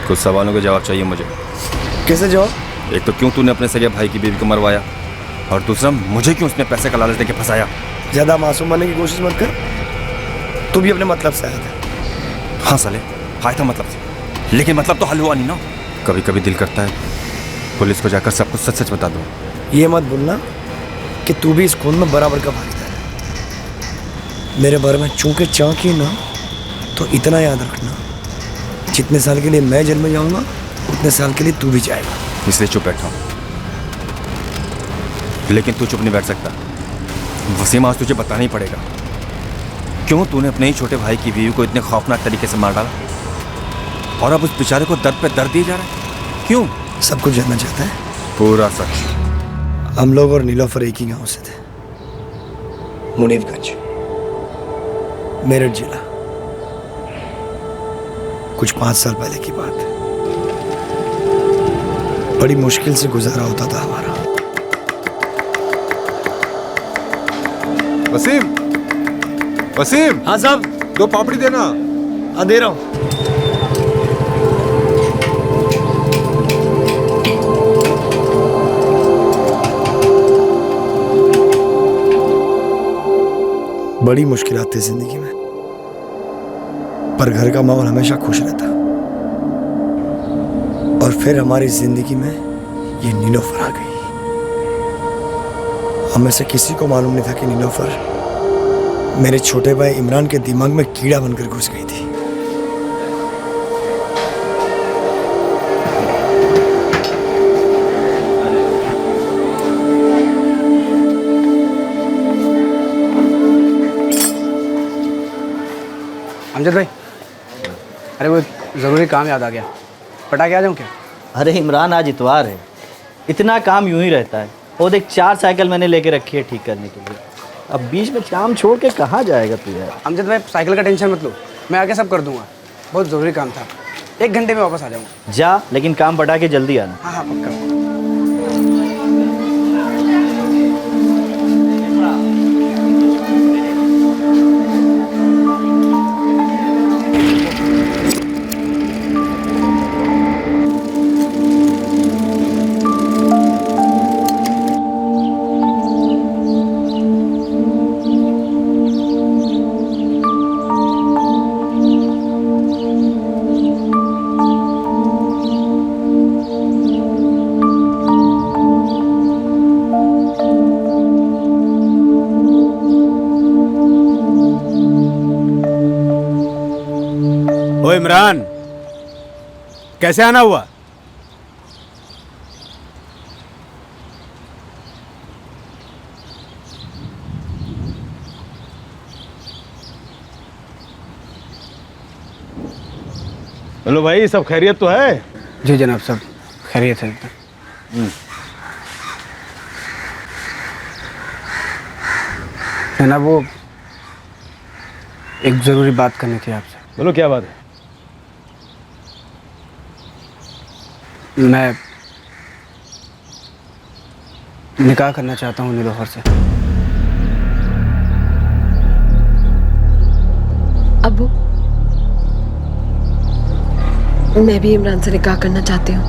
कुछ सवालों के जवाब चाहिए मुझे। कैसे जवाब? एक तो क्यों तूने अपने सगे भाई की बीवी को मरवाया, और दूसरा मुझे क्यों उसने पैसे का लालच देके फंसाया। ज्यादा मासूम बनने की कोशिश मत कर, तू भी अपने मतलब से आया था। हाँ साले, आया था मतलब से, लेकिन मतलब तो हल हुआ नहीं ना। कभी कभी दिल करता है पुलिस को जाकर सब कुछ सच सच बता दूं। ये मत बोलना कि तू भी इस खून में बराबर का भागीदार है। मेरे बारे में चूंकि चाकी ना, तो इतना याद रखना, जितने साल के लिए मैं जेल में जाऊंगा, उतने साल के लिए तू भी जाएगा। इसलिए चुप बैठा हूं, लेकिन तू चुप नहीं बैठ सकता। वसीम, आज तुझे बताना ही पड़ेगा, क्यों तूने अपने ही छोटे भाई की बीवी को इतने खौफनाक तरीके से मार डाला, और अब उस बेचारे को दर्द पे दर्द दिया जा रहा है। क्यों? सब कुछ जानना चाहता है? पूरा सच। हम लोग और नीलोफर एक ही गांव से थे, मुनीफगंज, मेरठ जिला। कुछ 5 साल पहले की बात है। बड़ी मुश्किल से गुजारा होता था हमारा। वसीम, वसीम। हाँ साहब। 2 पापड़ी देना। हाँ, दे रहा हूं। बड़ी मुश्किलात थी जिंदगी में, पर घर का माहौल हमेशा खुश रहता। और फिर हमारी जिंदगी में ये नीलोफर आ गई। हमें से किसी को मालूम नहीं था कि नीलोफर मेरे छोटे भाई इमरान के दिमाग में कीड़ा बनकर घुस गई थी। अमजद भाई, अरे वो ज़रूरी काम याद आ गया, पटा के आ जाऊँ क्या? अरे इमरान, आज इतवार है, इतना काम यूं ही रहता है। वो देख, 4 साइकिल मैंने लेके रखी है ठीक करने के लिए। अब बीच में काम छोड़ के कहाँ जाएगा तू यार? अमजद भाई, साइकिल का टेंशन मत लो, मैं आके सब कर दूंगा। बहुत ज़रूरी काम था, 1 घंटे में वापस आ जाऊँगा। जा, लेकिन काम पटा के जल्दी आना। हाँ हाँ, पक्का। इमरान, कैसे आना हुआ? हेलो भाई, सब खैरियत तो है? जी जनाब, सब खैरियत है। जनाब, वो एक ज़रूरी बात करनी थी आपसे। बोलो, क्या बात है? मैं निकाह करना चाहता हूँ नीलोफर से। अब्बू, मैं भी इमरान से निकाह करना चाहती हूँ।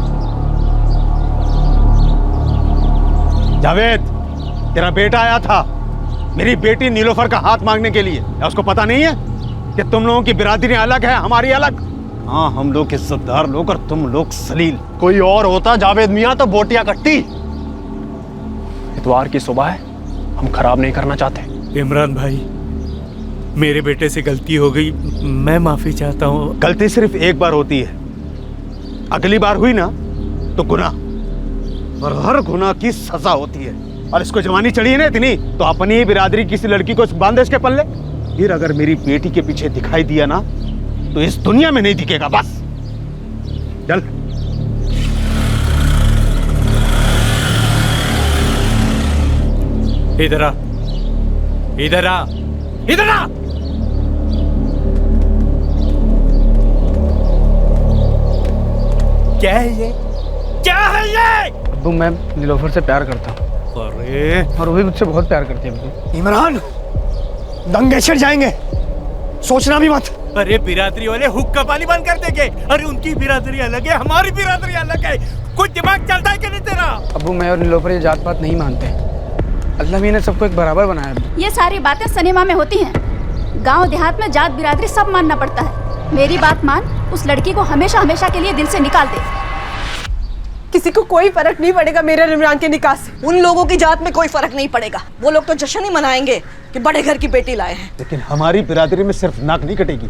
जावेद, तेरा बेटा आया था मेरी बेटी नीलोफर का हाथ मांगने के लिए। क्या उसको पता नहीं है कि तुम लोगों की बिरादरी अलग है, हमारी अलग? हाँ, हम लोग इज्जतदार लोग और तुम लोग सलील। कोई और होता जावेद मियाँ तो बोटियां कट्टी। इतवार की सुबह है, हम खराब नहीं करना चाहते। इमरान भाई, मेरे बेटे से गलती हो गई, मैं माफी चाहता हूँ। गलती सिर्फ एक बार होती है, अगली बार हुई ना तो गुनाह, और हर गुनाह की सजा होती है। और इसको जवानी चढ़ी है ना इतनी, तो अपनी ही बिरादरी किसी लड़की को बांधे इसके पल्ले। फिर अगर मेरी बेटी के पीछे दिखाई दिया ना तो इस दुनिया में नहीं दिखेगा। बस चल। इधर आ, इधर आ, इधर आ। क्या है ये? क्या है ये? अब्बू, मैं नीलोफर से प्यार करता हूँ। अरे, और वो भी मुझसे बहुत प्यार करती है अब्बू। इमरान, दंगे छिड़ जाएंगे, सोचना भी मत। अरे बिरादरी वाले हुक्का पानी बंद कर देंगे। अरे उनकी बिरादरी अलग है, हमारी बिरादरी अलग है। कुछ दिमाग चलता है कि नहीं तेरा? अब्बू, मैं और नीलोफर ये जात पात नहीं मानते। अल्लाह मियां ने सबको एक बराबर बनाया है। ये सारी बातें सिनेमा में होती हैं। गांव देहात में जात बिरादरी सब मानना पड़ता है। मेरी बात मान, उस लड़की को हमेशा हमेशा के लिए दिल से निकाल दे। किसी को कोई फर्क नहीं पड़ेगा मेरे और इमरान के निकाह से। उन लोगों की जात में कोई फर्क नहीं पड़ेगा। वो लोग तो जश्न ही मनाएंगे कि बड़े घर की बेटी लाए हैं। लेकिन हमारी बिरादरी में सिर्फ नाक नहीं कटेगी,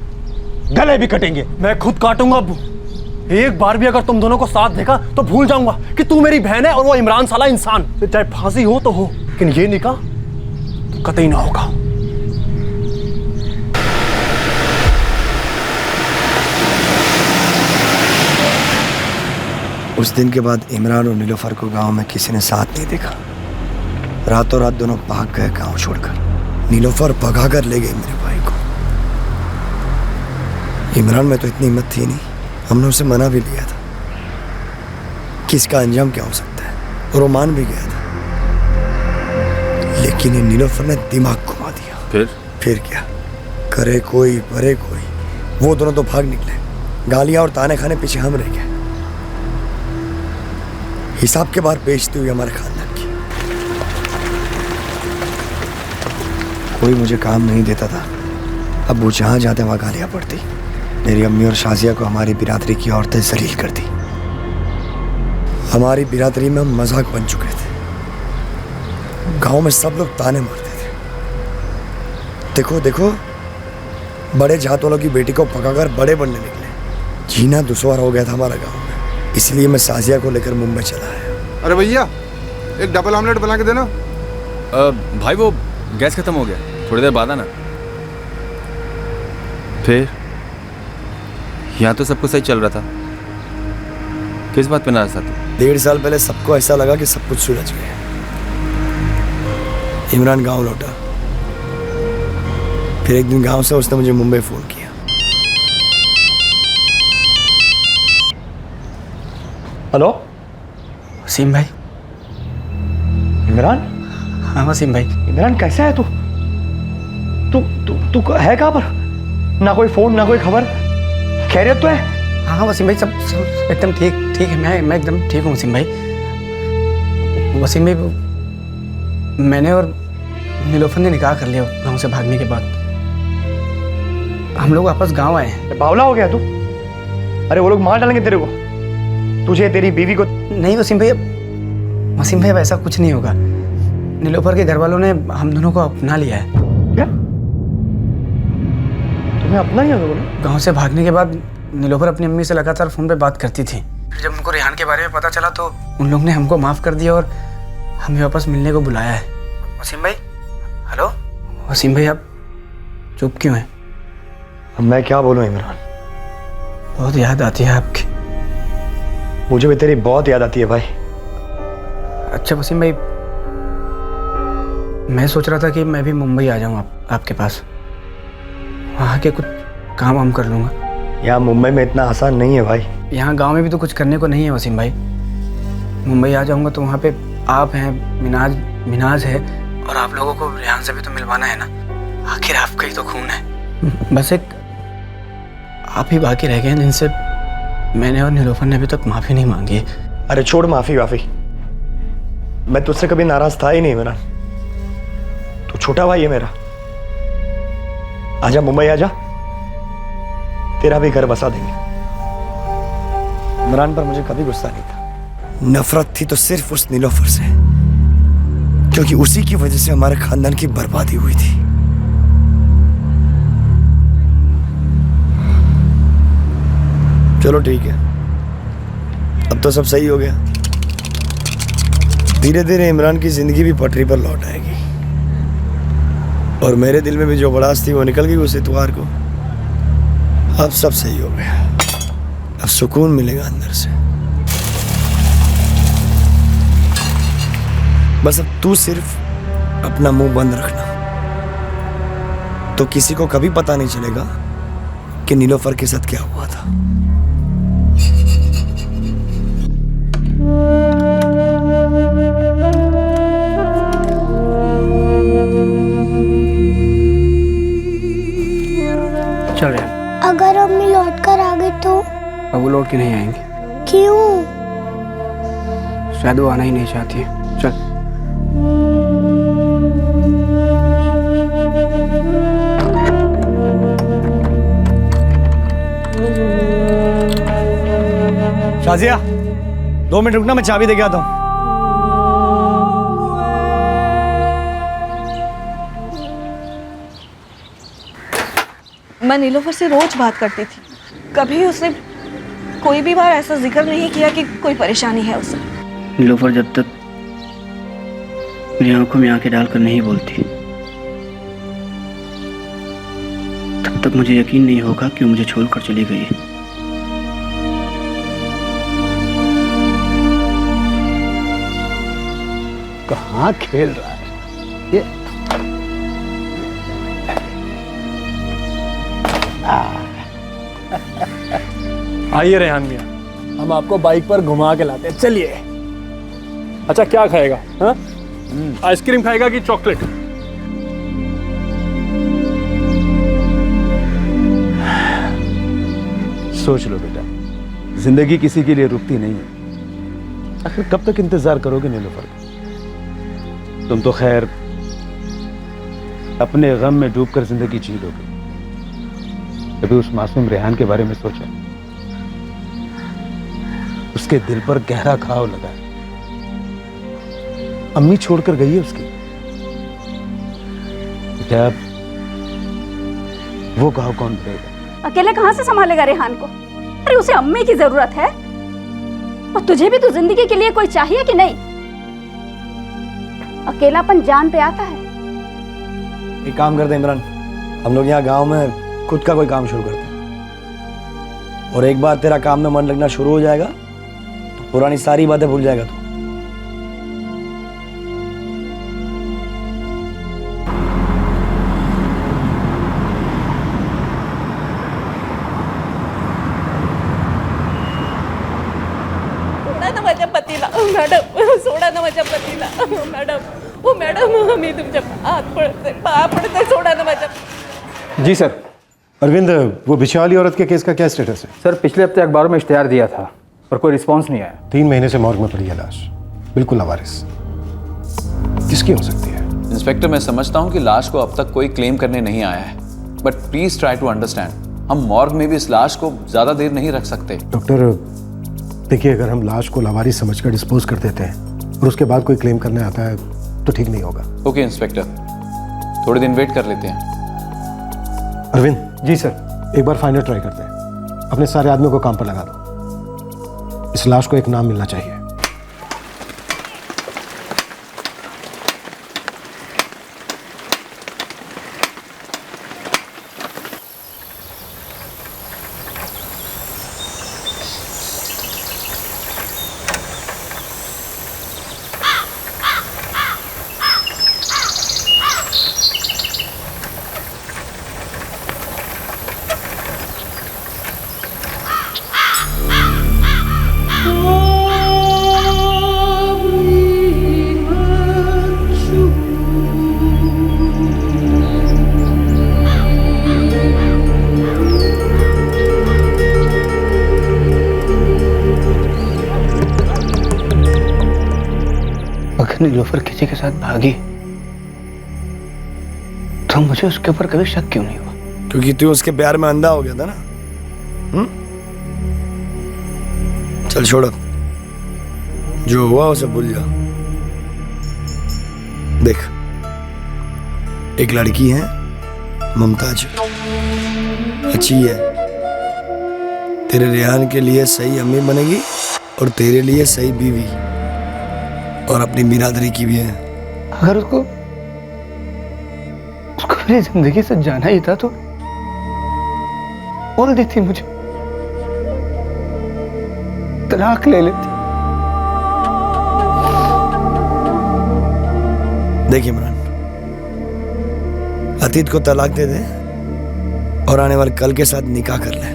गले भी कटेंगे। मैं खुद काटूंगा अब्बू। एक बार भी अगर तुम दोनों को साथ देखा तो भूल जाऊंगा कि तू मेरी बहन है और वो इमरान साला इंसान। फिर चाहे फांसी हो तो हो, लेकिन ये निकाह तो कतई ना होगा। उस दिन के बाद इमरान और नीलोफर को गांव में किसी ने साथ नहीं देखा। रातों रात दोनों भाग गए गांव छोड़कर। नीलोफर भगा कर ले गई मेरे भाई को। इमरान में तो इतनी हिम्मत थी नहीं, हमने उसे मना भी लिया था कि इसका अंजाम क्या हो सकता है, और वो मान भी गया था। लेकिन ये नीलोफर ने दिमाग घुमा दिया। फिर क्या करे कोई भरे कोई। वो दोनों तो भाग निकले, गालियां और ताने खाने पीछे हम रह गए। हिसाब के बाहर बेचती हुई हमारे खानदान की। कोई मुझे काम नहीं देता था। अब वो जहाँ जाते वहाँ गालियाँ पड़ती। मेरी अम्मी और शाजिया को हमारी बिरादरी की औरतें जलील कर दी। हमारी बिरादरी में हम मजाक बन चुके थे। गांव में सब लोग ताने मारते थे। देखो देखो, बड़े जात वालों की बेटी को पकाकर बड़े बनने निकले। जीना दुश्वार हो गया था हमारा गाँव में। इसलिए मैं साजिया को लेकर मुंबई चला आया। अरे भैया, एक डबल ऑमलेट बना के देना। भाई वो गैस खत्म हो गया, थोड़ी देर बाद आना। फिर यहाँ तो सब कुछ सही चल रहा था, किस बात पे नाराज था तू? 1.5 साल पहले सबको ऐसा लगा कि सब कुछ सुलझ गया। इमरान गांव लौटा। फिर एक दिन गांव से उसने मुझे मुंबई फोन किया। हेलो वसीम भाई। इमरान? हाँ वसीम भाई। इमरान, कैसा है तू? तू तू तू है कहाँ पर? ना कोई फोन, ना कोई खबर। खैरियत तो है? हाँ वसीम भाई, सब एकदम ठीक है। मैं एकदम ठीक हूँ वसीम भाई। वसीम भाई, मैंने और नीलोफर ने निकाह कर लिया गांव से भागने के बाद। हम लोग वापस गांव आए हैं। बावला हो गया तू? अरे वो लोग मार डालेंगे तेरे को, तुझे, तेरी बीवी को। नहीं वसीम भाई, अब ऐसा कुछ नहीं होगा। नीलोफर के घर वालों ने हम दोनों को अपना लिया है। क्या? तुम्हें अपना ही होगा? गांव से भागने के बाद नीलोफर अपनी अम्मी से लगातार फ़ोन पे बात करती थी। फिर जब उनको रेहान के बारे में पता चला तो उन लोग ने हमको माफ़ कर दिया और हमें वापस मिलने को बुलाया है। वसीम भाई, हेलो वसीम भाई, आप चुप क्यों हैं? अब मैं क्या बोलूँ इमरान, बहुत याद आती है आपकी। मुझे भी तेरी बहुत याद आती है भाई। अच्छा वसीम भाई, मैं सोच रहा था कि मैं भी मुंबई आ जाऊँ आपके पास, वहाँ के कुछ काम वाम कर लूँगा। यहाँ मुंबई में इतना आसान नहीं है भाई। यहाँ गांव में भी तो कुछ करने को नहीं है वसीम भाई। मुंबई आ जाऊँगा तो वहाँ पे आप हैं, मिनाज है, और आप लोगों को रेहान से भी तो मिलवाना है ना, आखिर आपका ही तो खून है। बस एक आप ही बाकी रह गए हैं जिनसे मैंने और नीलोफर ने अभी तक माफ़ी नहीं मांगी है। अरे छोड़ माफ़ी वाफ़ी, मैं तुझसे कभी नाराज़ था ही नहीं मेरा। तू छोटा भाई है मेरा। आजा मुंबई आजा, तेरा भी घर बसा देंगे। इमरान पर मुझे कभी गुस्सा नहीं था, नफरत थी तो सिर्फ उस नीलोफर से, क्योंकि उसी की वजह से हमारे खानदान की बर्बादी हुई थी। चलो ठीक है, अब तो सब सही हो गया। धीरे धीरे इमरान की जिंदगी भी पटरी पर लौट आएगी, और मेरे दिल में भी जो भड़ास थी वो निकल गई उस इतवार को। अब सब सही हो गया, अब सुकून मिलेगा अंदर से। बस अब तू सिर्फ अपना मुंह बंद रखना, तो किसी को कभी पता नहीं चलेगा कि नीलोफर के साथ क्या हुआ था। चल रहे हैं। अगर अम्मी लौट कर आ गई तो? अब वो लौट के नहीं आएंगे। क्यों? शायद वो आना ही नहीं चाहती है। चल। शाजिया, 2 मिनट रुकना, मैं चाबी देके आता हूँ। मैं नीलोफर से रोज बात करती थी, कभी उसने कोई भी बार ऐसा जिक्र नहीं किया कि कोई परेशानी है उसे। नीलोफर जब तक मेरी आंखों में आंखें डालकर नहीं बोलती, तब तक मुझे यकीन नहीं होगा कि वो मुझे छोड़कर चली गई है। कहाँ खेल रहा है ये? आइए रेहान मियाँ, हम आपको बाइक पर घुमा के लाते हैं, चलिए। अच्छा क्या खाएगा? हाँ, आइसक्रीम खाएगा कि चॉकलेट? सोच लो बेटा, जिंदगी किसी के लिए रुकती नहीं है। आखिर कब तक इंतजार करोगे नीलोफर का? तुम तो खैर अपने गम में डूबकर जिंदगी जी लोगे। कभी उस मासूम रेहान के बारे में सोचा? उसके दिल पर गहरा घाव लगा है। अम्मी छोड़कर गई है उसकी। जब वो घाव कौन भरेगा? अकेले कहाँ से संभालेगा रेहान को? अरे उसे अम्मी की जरूरत है, और तुझे भी तो जिंदगी के लिए कोई चाहिए कि नहीं? अकेलापन जान पे आता है। एक काम करते हैं इमरान, हम लोग यहाँ गांव में खुद का कोई काम शुरू करते हैं, और एक बार तेरा काम में मन लगना शुरू हो जाएगा तो पुरानी सारी बातें भूल जाएगा तू। सोडा ना माझ्या पतीला मॅडम, सोडा ना माझ्या पतीला मॅडम, ओ मॅडम, मी तुमच्या पाया पडते, सोडा ना माझ्या। जी सर। अरविंद, वो बिछा वाली औरत के केस का क्या स्टेटस है? सर पिछले हफ्ते अखबार में इश्तेहार दिया था पर कोई रिस्पांस नहीं आया। 3 महीने से मॉर्ग में पड़ी है लाश, बिल्कुल लावारिस। किसकी हो सकती है? इंस्पेक्टर, मैं समझता हूँ कि लाश को अब तक कोई क्लेम करने नहीं आया है, but please try to understand, हम मॉर्ग में भी इस लाश को ज्यादा देर नहीं रख सकते। डॉक्टर देखिए, अगर हम लाश को लावारिस समझकर डिस्पोज कर देते हैं और उसके बाद कोई क्लेम करने आता है तो ठीक नहीं होगा। ओके इंस्पेक्टर, थोड़े दिन वेट कर लेते हैं। अरविंद। जी सर। एक बार फाइनल ट्राई करते हैं। अपने सारे आदमियों को काम पर लगा दो। इस लाश को एक नाम मिलना चाहिए। नीलोफर किसी के साथ भागी तो मुझे उसके ऊपर कभी शक क्यों नहीं हुआ? क्योंकि तू उसके प्यार में अंधा हो गया था ना। चल छोड़, अब जो हुआ उसे भूल जा। देख, एक लड़की है मुमताज, अच्छी है, तेरे रेहान के लिए सही अम्मी बनेगी और तेरे लिए सही बीवी, और अपनी बिरादरी की भी है। अगर उसको मेरी जिंदगी से जाना ही था तो बोल देती, मुझे तलाक ले लेती। देखिए इमरान, अतीत को तलाक दे दे और आने वाले कल के साथ निकाह कर ले,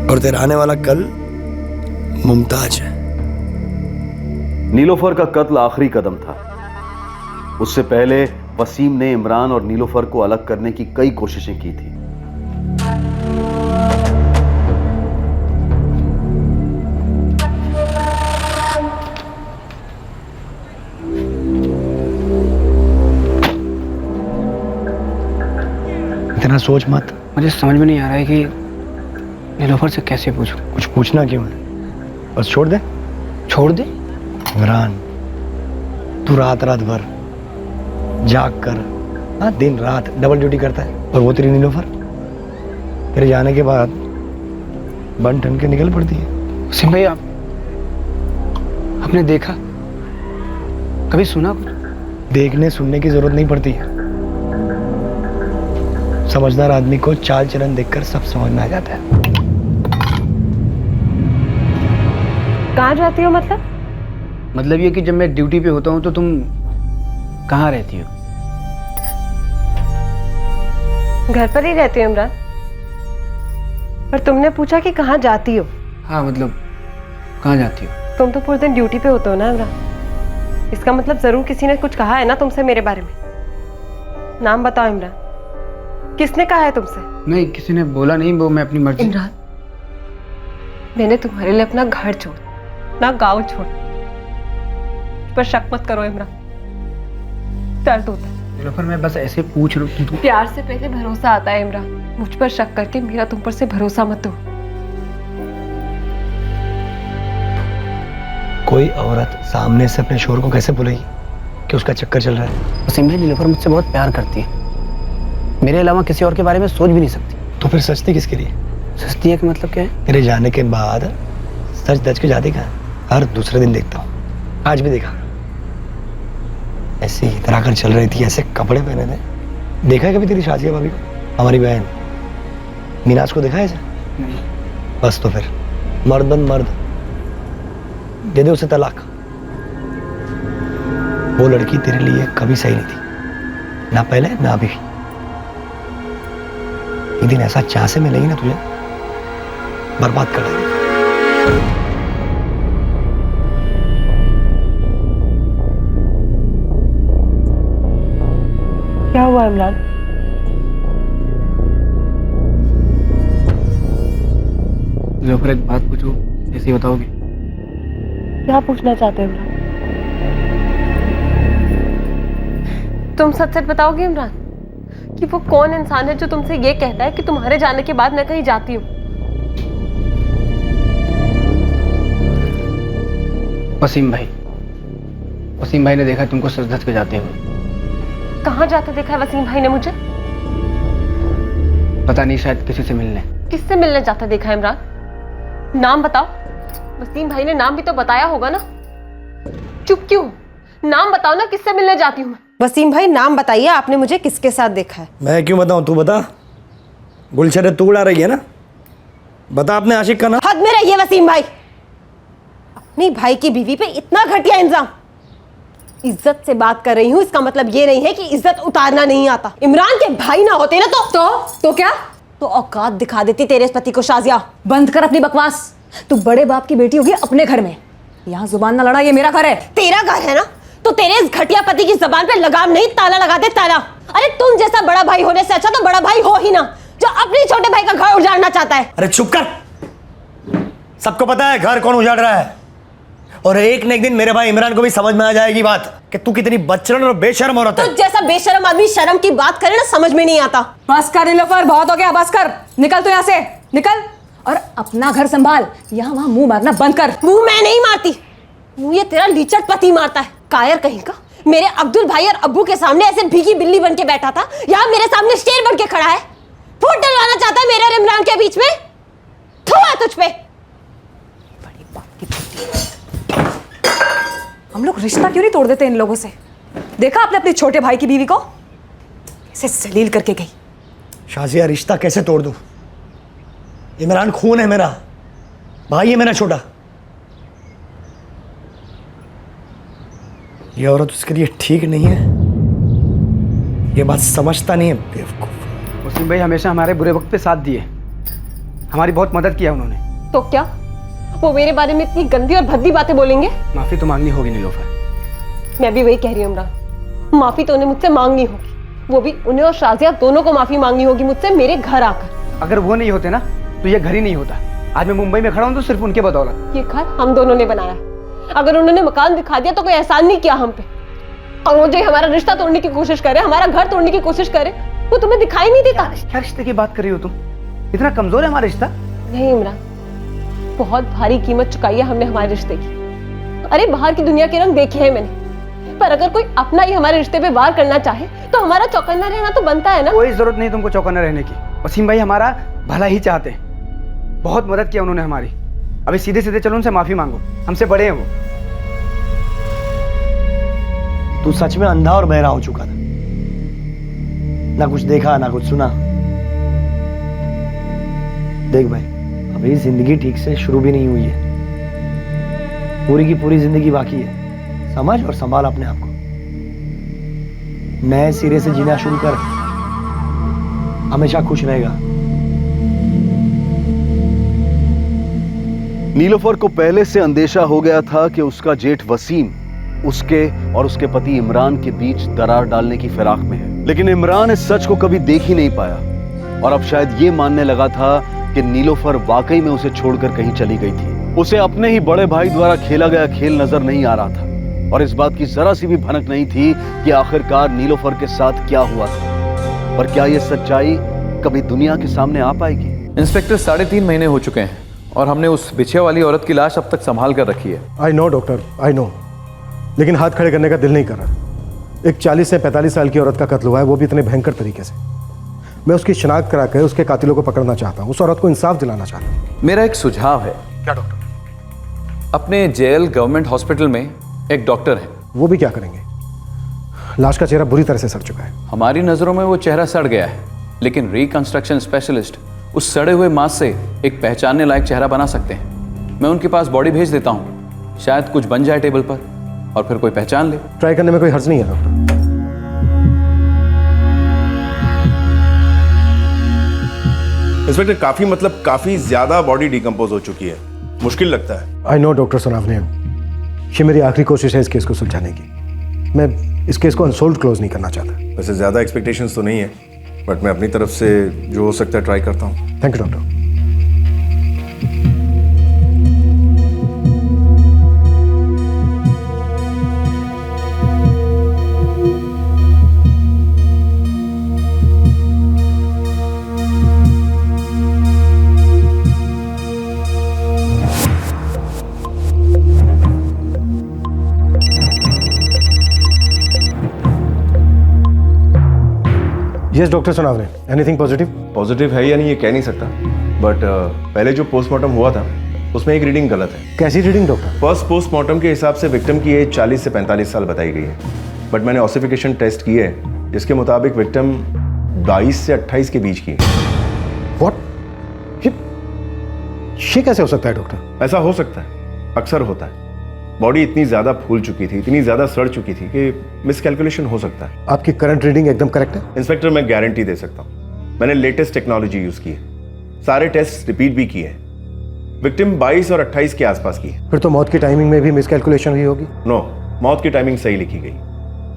और तेरा आने वाला कल मुमताज है। नीलोफर का कत्ल आखिरी कदम था। उससे पहले वसीम ने इमरान और नीलोफर को अलग करने की कई कोशिशें की थी। इतना सोच मत। मुझे समझ में नहीं आ रहा है कि नीलोफर से कैसे पूछूं। कुछ पूछना क्यों है, बस छोड़ दे। छोड़ दे? इमरान, तू रात रात भर जाग कर, हाँ, दिन रात डबल ड्यूटी करता है, और वो तेरी नीलोफर तेरे जाने के बाद बन ठन के निकल पड़ती है। सिम भाई, आपने देखा, कभी सुना कुछ? देखने सुनने की जरूरत नहीं पड़ती है। समझदार आदमी को चाल चलन देखकर सब समझ में आ जाता है। कहाँ जाती हो मतलब? मतलब ये कि जब मैं ड्यूटी पे होता हूँ तो तुम कहाँ रहती हो? घर पर ही रहती हो इमरान। पर तुमने पूछा कि कहाँ जाती हो। हाँ, मतलब कहाँ जाती हो? तुम तो पूरे दिन ड्यूटी पे होते हो ना इमरान। इसका मतलब जरूर किसी ने कुछ कहा है ना तुमसे मेरे बारे में। नाम बताओ इमरान, किसने कहा है तुमसे? नहीं, किसी ने बोला नहीं, वो मैं अपनी मर्जी। इमरान, मैंने तुम्हारे लिए अपना घर छोड़, ना गांव छोड़, पर शक मत करो इमरान, दर्द होता है। नीलोफर, मैं बस ऐसे पूछ रहा हूँ। प्यार से पहले भरोसा आता है इमरान। मुझ पर शक करके मेरा तुम पर से भरोसा मत दो। कोई औरत सामने से अपने शोहर को कैसे बोलेगी कि उसका चक्कर चल रहा है? वसीम भाई, नीलोफर मुझसे बहुत प्यार करती है, मेरे अलावा किसी और के बारे में सोच भी नहीं सकती। तो फिर सचती किसके लिए? सचती है कि मतलब क्या है? तेरे जाने के बाद सच दच के जाती कहाँ? हर दूसरे दिन देखता हूँ, आज भी देखा। ऐसे ही इतरा कर चल रही थी, ऐसे कपड़े पहने थे। देखा है कभी तेरी शाजिया भाभी को? हमारी बहन मीनाज को देखा है ऐसे? नहीं। बस तो फिर मर्द बन मर्द, दे दे उसे तलाक। वो लड़की तेरे लिए कभी सही नहीं थी, ना पहले ना अभी। एक दिन ऐसा चांसे मिलेगी ना तुझे, बर्बाद कर देगी। क्या हुआ इमरान? नीलोफर, एक बात पूछूं, ऐसे ही बताओगे? क्या पूछना चाहते हो इमरान? तुम सच सच बताओगे इमरान कि वो कौन इंसान है जो तुमसे ये कहता है कि तुम्हारे जाने के बाद मैं कहीं जाती हूँ? वसीम भाई, वसीम भाई ने देखा तुमको सच धज के जाते हुए। कहाँ जाते देखा है वसीम भाई ने मुझे? पता नहीं, शायद किसी से मिलने। किससे मिलने जाता देखा है इमरान? नाम बताओ। वसीम भाई ने नाम भी तो बताया होगा ना। चुप क्यों? नाम बताओ ना, किससे मिलने जाती हूँ? वसीम भाई नाम बताइए, आपने मुझे किसके साथ देखा है? मैं क्यों बताऊं, तू बता। गुलशन तू उड़ा रही है ना, बता अपने आशिक का नाम। हद में रहिए वसीम भाई, अपनी भाई की बीवी पे इतना घटिया इंजाम। इज्जत से बात कर रही हूँ, इसका मतलब ये नहीं है कि इज्जत उतारना नहीं आता। इमरान के भाई ना होते ना तो क्या? तो औकात दिखा देती तेरे पति को। शाजिया बंद कर अपनी बकवास। तू बड़े बाप की बेटी होगी अपने घर में, यहाँ जुबान ना लड़ा, ये मेरा घर है। तेरा घर है ना, तो तेरे इस घटिया पति की जबान पे लगाम नहीं, ताला लगा दे, ताला। अरे तुम जैसा बड़ा भाई होने से अच्छा तो बड़ा भाई हो ही ना, जो अपने छोटे भाई का घर उजाड़ना चाहता है। अरे चुप कर, सबको पता है घर कौन उजाड़ रहा है। और एक न एक दिन मेरे भाई इमरान को भी समझ में आ जाएगी बात कि तू कितनी बदचलन और बेशर्म औरत है। तो जैसा बेशर्म आदमी शर्म की बात करे ना, समझ में नहीं आता। बस कर नीलोफर, बहुत हो गया, बस कर। निकल तो यहाँ से, निकल और अपना घर संभाल। यहाँ वहाँ मुंह मारना बंद कर। मुंह मैं नहीं मारती, मुंह ये तेरा लीचट पति मारता है। कायर कहीं का, मेरे अब्दुल भाई और अब्बू के सामने ऐसे भीगी बिल्ली बन के बैठा था, यहाँ मेरे सामने शेर बन के खड़ा है। फूट डलवाना चाहता है मेरे और इमरान के बीच में। थू है तुझ पे। हम लोग रिश्ता क्यों नहीं तोड़ देते इन लोगों से? देखा आपने अपने छोटे भाई की बीवी को कैसे जलील करके गई। शाजिया रिश्ता कैसे तोड़ दूं? इमरान खून है मेरा, भाई है मेरा छोटा। ये औरत उसके लिए ठीक नहीं है, ये बात समझता नहीं है बेवकूफ। वसीम भाई हमेशा हमारे बुरे वक्त पे साथ दिए, हमारी बहुत मदद किया उन्होंने। तो क्या वो मेरे बारे में इतनी गंदी और भद्दी बातें बोलेंगे? माफी तो मांगनी होगी नीलोफर। मैं भी वही कह रही हूँ इमरान, माफी तो उन्हें मुझसे मांगनी होगी, वो भी उन्हें और शाजिया दोनों को माफी मांगनी होगी मुझसे मेरे घर आकर। अगर वो नहीं होते ना तो ये घर ही नहीं होता। आज मैं मुंबई में खड़ा हूँ तो सिर्फ उनके बदौलत। ये घर हम दोनों ने बनाया, अगर उन्होंने मकान दिखा दिया तो कोई एहसान नहीं किया हम पे। और वो जो हमारा रिश्ता तोड़ने की कोशिश करे, हमारा घर तोड़ने की कोशिश करे, वो तुम्हें दिखाई नहीं देता? क्या रिश्ते की बात कर रही हो तुम? इतना कमजोर है हमारा रिश्ता? नहीं इमरान, बहुत भारी कीमत चुकाई है हमने हमारे रिश्ते की। अरे बाहर की दुनिया के रंग देखे हैं मैंने, पर अगर कोई अपना ही हमारे रिश्ते पे वार करना चाहे तो हमारा चौकन्ना रहना तो बनता है ना। कोई जरूरत नहीं तुमको चौकन्ना रहने की। वसीम भाई हमारा भला ही चाहते हैं, बहुत मदद किया उन्होंने हमारी। अभी सीधे सीधे चलो उनसे माफी मांगो, हमसे बड़े हैं वो। तू सच में अंधा और बहरा हो चुका था, ना कुछ देखा ना कुछ सुना। देख भाई, अभी जिंदगी ठीक से शुरू भी नहीं हुई है, पूरी की पूरी जिंदगी बाकी है। समझ और संभाल अपने आप को, नए सिरे से जीना शुरू कर, हमेशा खुश रहेगा। नीलोफर को पहले से अंदेशा हो गया था कि उसका जेठ वसीम उसके और उसके पति इमरान के बीच दरार डालने की फिराक में है, लेकिन इमरान इस सच को कभी देख ही नहीं पाया और अब शायद ये मानने लगा था कि नीलोफर वाकई में उसे छोड़कर कहीं चली गई थी। उसे अपने ही बड़े भाई द्वारा खेला गया खेल नजर नहीं आ रहा था और इस बात की जरा सी भी भनक नहीं थी कि आखिरकार नीलोफर के साथ क्या हुआ था और क्या यह सच्चाई कभी दुनिया के सामने आ पाएगी। इंस्पेक्टर 3.5 महीने हो चुके हैं और हमने उस बिछे वाली औरत की लाश अब तक संभाल कर रखी है। I know doctor, I know, लेकिन हाथ खड़े करने का दिल नहीं कर रहा। एक 40 से 45 साल की औरत का कत्ल हुआ है, वो भी इतने भयंकर तरीके से। मैं उसकी शिनाख्त करा कर उसके कातिलों को पकड़ना चाहता हूँ, उस औरत को इंसाफ दिलाना चाहता हूँ। मेरा एक सुझाव है। क्या डॉक्टर? अपने जेएल गवर्नमेंट हॉस्पिटल में एक डॉक्टर है। वो भी क्या करेंगे? लाश का चेहरा बुरी तरह से सड़ चुका है। हमारी नजरों में वो चेहरा सड़ गया है, लेकिन रिकंस्ट्रक्शन स्पेशलिस्ट उस सड़े हुए मांस से एक पहचानने लायक चेहरा बना सकते हैं। मैं उनके पास बॉडी भेज देता हूँ, शायद कुछ बन जाए टेबल पर और फिर कोई पहचान ले। ट्राई करने में कोई हर्ज नहीं है डॉक्टर। इंस्पेक्टर काफी ज्यादा बॉडी डिकम्पोज हो चुकी है, मुश्किल लगता है। आई नो डॉक्टर सुनावने, ये मेरी आखिरी कोशिश है इस केस को सुलझाने की। मैं इस केस को अनसोल्व्ड क्लोज नहीं करना चाहता। वैसे ज्यादा एक्सपेक्टेशंस तो नहीं है, बट मैं अपनी तरफ से जो हो सकता है ट्राई करता हूँ। Thank you doctor. Yes doctor सुनावने, एनीथिंग पॉजिटिव? पॉजिटिव है या नहीं ये कह नहीं सकता, बट पहले जो पोस्टमार्टम हुआ था उसमें एक रीडिंग गलत है। कैसी रीडिंग डॉक्टर? फर्स्ट पोस्टमार्टम के हिसाब से विक्टिम की एज 40 से 45 साल बताई गई है, बट मैंने ऑसिफिकेशन टेस्ट किए जिसके मुताबिक विक्टिम 22 से 28 के बीच की है। व्हाट? ये कैसे हो सकता है डॉक्टर? ऐसा हो सकता है, अक्सर होता है। बॉडी इतनी ज्यादा फूल चुकी थी, इतनी ज्यादा सड़ चुकी थी कि मिसकैलकुलेशन हो सकता है। आपकी करंट रीडिंग एकदम करेक्ट है? इंस्पेक्टर, मैं गारंटी दे सकता हूँ। मैंने लेटेस्ट टेक्नोलॉजी यूज की है, सारे टेस्ट रिपीट भी किए हैं। विक्टिम 22 और 28 के आसपास की है। फिर तो मौत की टाइमिंग में भी मिसकैलकुलेशन हुई होगी। नो, मौत की टाइमिंग सही लिखी गई।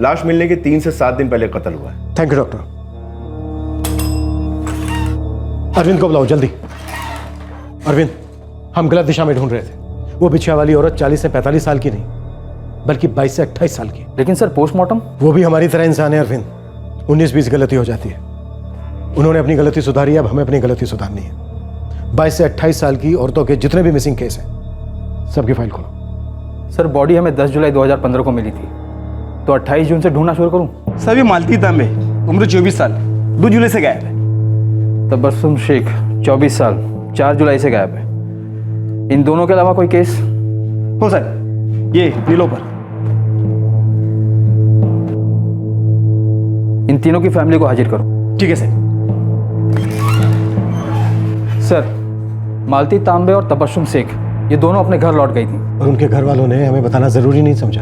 लाश मिलने के 3 से 7 दिन पहले कत्ल हुआ है। Thank you doctor. अरविंद को बुलाओ जल्दी। अरविंद, हम गलत दिशा में ढूंढ रहे थे। वो बिछिया वाली औरत 40 से 45 साल की नहीं, बल्कि 22 से 28 साल की। लेकिन सर पोस्टमार्टम? वो भी हमारी तरह इंसान है अरविंद। 19-20 गलती हो जाती है। उन्होंने अपनी गलती सुधारी, अब हमें अपनी गलती सुधारनी है। 22 से 28 साल की औरतों के जितने भी मिसिंग केस हैं सबकी फाइल खोलो। सर बॉडी हमें 10 जुलाई 2015 को मिली थी, तो 28 जून से ढूंढना शुरू करूं? सभी मालती तांबे, उम्र 24 साल, 2 जुलाई से गायब है। तबस्सुम शेख 24 साल, 4 जुलाई से गायब है। इन दोनों के अलावा कोई केस हो सर? ये नीलोफर। इन तीनों की फैमिली को हाजिर करो। ठीक है सर। सर, मालती तांबे और तबस्सुम शेख ये दोनों अपने घर लौट गई थी, और उनके घर वालों ने हमें बताना जरूरी नहीं समझा।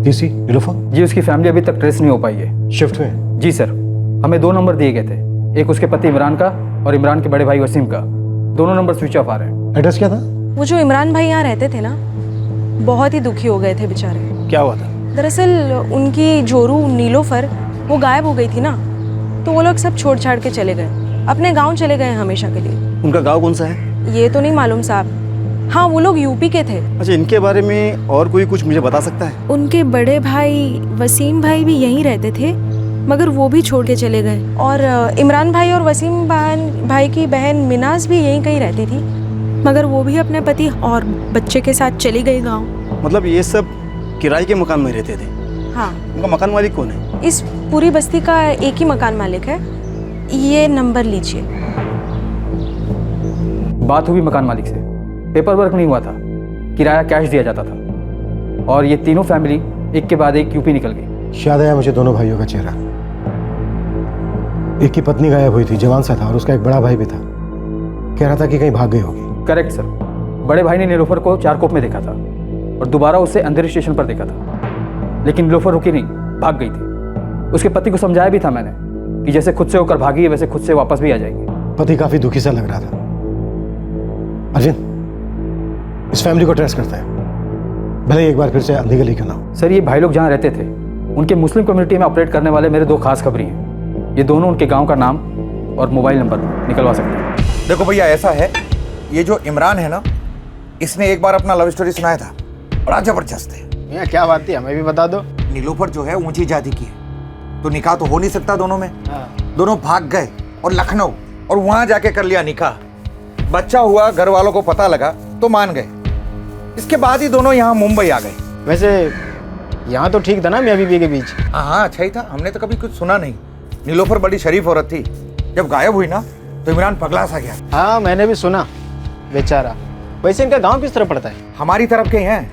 टीसी नीलोफर जी, उसकी फैमिली अभी तक ट्रेस नहीं हो पाई है। शिफ्ट में? जी सर, हमें 2 नंबर दिए गए थे, एक उसके पति इमरान का और इमरान के बड़े भाई वसीम का। दोनों नंबर स्विच ऑफ आ रहे हैं। एड्रेस क्या था? वो जो इमरान भाई यहाँ रहते थे ना, बहुत ही दुखी हो गए थे बेचारे। क्या हुआ था? दरअसल उनकी जोरू नीलोफर वो गायब हो गई थी ना, तो वो लोग सब छोड़ छाड़ के चले गए, अपने गांव चले गए हमेशा के लिए। उनका गांव कौन सा है? ये तो नहीं मालूम साहब। हाँ, वो लोग यूपी के थे। अच्छा, इनके बारे में और कोई कुछ मुझे बता सकता है? उनके बड़े भाई वसीम भाई भी यहीं रहते थे, मगर वो भी छोड़ के चले गए। और इमरान भाई और वसीम भाई की बहन मिनाज भी यहीं कहीं रहती थी, मगर वो भी अपने पति और बच्चे के साथ चली गई गांव। मतलब ये सब किराए के मकान में रहते थे? हाँ। उनका मकान मालिक कौन है? इस पूरी बस्ती का एक ही मकान मालिक है। ये नंबर लीजिए। बात हुई मकान मालिक से, पेपर वर्क नहीं हुआ था, किराया कैश दिया जाता था, और ये तीनों फैमिली एक के बाद एक यूपी निकल गई। याद आया मुझे दोनों भाइयों का चेहरा। एक की पत्नी गायब हुई थी, जवान सा था, और उसका एक बड़ा भाई भी था, कह रहा था कि कहीं भाग गई होगी। Correct sir. बड़े भाई ने नीलोफर को चारकोप में देखा था और दोबारा उसे अंधेरी स्टेशन पर देखा था, लेकिन नीलोफर रुकी नहीं, भाग गई थी। उसके पति को समझाया भी था मैंने कि जैसे खुद से होकर भागी है वैसे खुद से वापस भी आ जाएगी। पति काफी दुखी सा लग रहा था। अर्जुन, इस फैमिली को ट्रेस करता है, भले एक बार फिर से अंधी गली क्यों ना हो। सर, ये भाई लोग जहाँ रहते थे उनके मुस्लिम कम्युनिटी में ऑपरेट करने वाले मेरे 2 खास खबरी हैं। ये दोनों उनके गांव का नाम और मोबाइल नंबर निकलवा सकते हैं। देखो भैया, ऐसा है, ये जो इमरान है ना, इसने एक बार अपना लव स्टोरी सुनाया था, बड़ा जबरदस्त है। भैया क्या बात थी, हमें भी बता दो। नीलोफर जो है ऊंची जाति की है, तो निकाह तो हो नहीं सकता दोनों में। दोनों भाग गए और लखनऊ और वहां जाके कर लिया निकाह। बच्चा हुआ, घर वालों को पता लगा तो मान गए। इसके बाद ही दोनों यहाँ मुंबई आ गए। वैसे यहाँ तो ठीक था ना मियाँ बीवी के बीच? हाँ, अच्छा ही था, हमने तो कभी कुछ सुना नहीं। नीलोफर बड़ी शरीफ औरत थी, जब गायब हुई ना तो इमरान पगला सा गया। हाँ, मैंने भी सुना, बेचारा। वैसे इनका गांव किस तरफ पड़ता है? हमारी तरफ के हैं,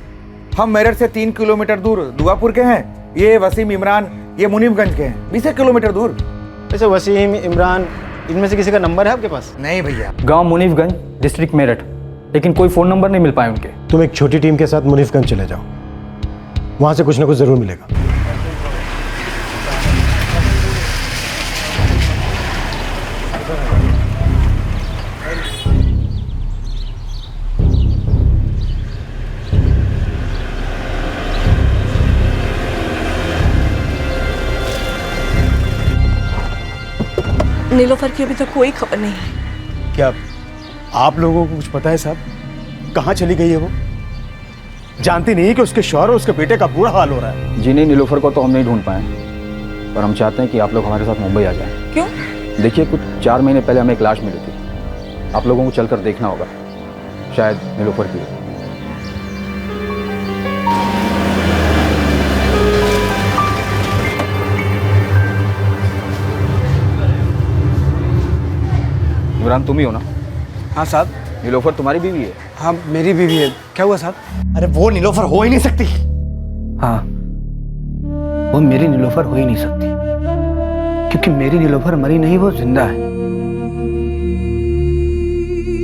हम मेरठ से 3 किलोमीटर दूर दुआपुर के हैं। ये वसीम इमरान ये मुनीमगंज के हैं, 20 किलोमीटर दूर। वैसे वसीम इमरान इनमें से किसी का नंबर है आपके पास? नहीं भैया। गांव मुनीफगंज, डिस्ट्रिक्ट मेरठ, लेकिन कोई फोन नंबर नहीं मिल पाए उनके। तुम एक छोटी टीम के साथ मुनीफगंज चले जाओ, वहां से कुछ ना कुछ जरूर मिलेगा। नीलोफर की अभी तक कोई खबर नहीं है। क्या आप लोगों को कुछ पता है साहब, कहाँ चली गई है वो? जानती नहीं कि उसके शौहर और उसके बेटे का बुरा हाल हो रहा है। जी नहीं, नीलोफर को तो हम नहीं ढूंढ पाए, पर हम चाहते हैं कि आप लोग हमारे साथ मुंबई आ जाएं। क्यों? देखिए, कुछ 4 महीने पहले हमें एक लाश मिली थी, आप लोगों को चलकर देखना होगा, शायद नीलोफर की। इमरान तुम ही हो ना? हाँ साहब। नीलोफर तुम्हारी बीवी है? हाँ मेरी बीवी है। क्या हुआ साहब? अरे वो नीलोफर हो ही नहीं सकती। हाँ वो मेरी नीलोफर हो ही नहीं सकती, क्योंकि मेरी नीलोफर मरी नहीं, वो जिंदा है।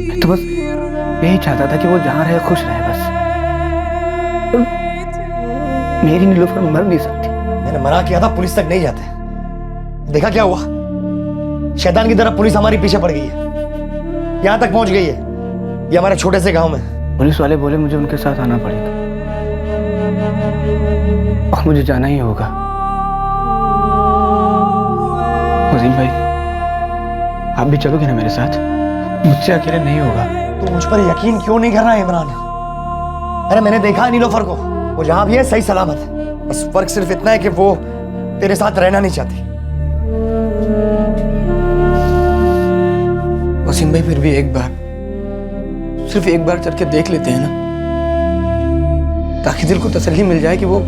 मैं तो बस यही चाहता था कि वो जहां रहे खुश रहे बस। मेरी नीलोफर मर नहीं सकती। मैंने मना किया था, पुलिस तक नहीं जाते। देखा क्या हुआ? शैतान की तरह पुलिस हमारे पीछे पड़ गई है, यहां तक पहुंच गई है, ये हमारे छोटे से गांव में। पुलिस वाले बोले मुझे उनके साथ आना पड़ेगा और मुझे जाना ही होगा। वसीम भाई आप भी चलोगे ना मेरे साथ? मुझसे अकेले नहीं होगा। तू मुझ पर यकीन क्यों नहीं कर रहा है इमरान? अरे मैंने देखा है नीलोफर को, वो जहां भी है सही सलामत है। बस फर्क सिर्फ इतना है कि वो तेरे साथ रहना नहीं चाहती। वसीम भाई फिर भी एक बार, सिर्फ एक बार चल के देख लेते हैं ना, ताकि दिल को तसल्ली मिल जाए कि वो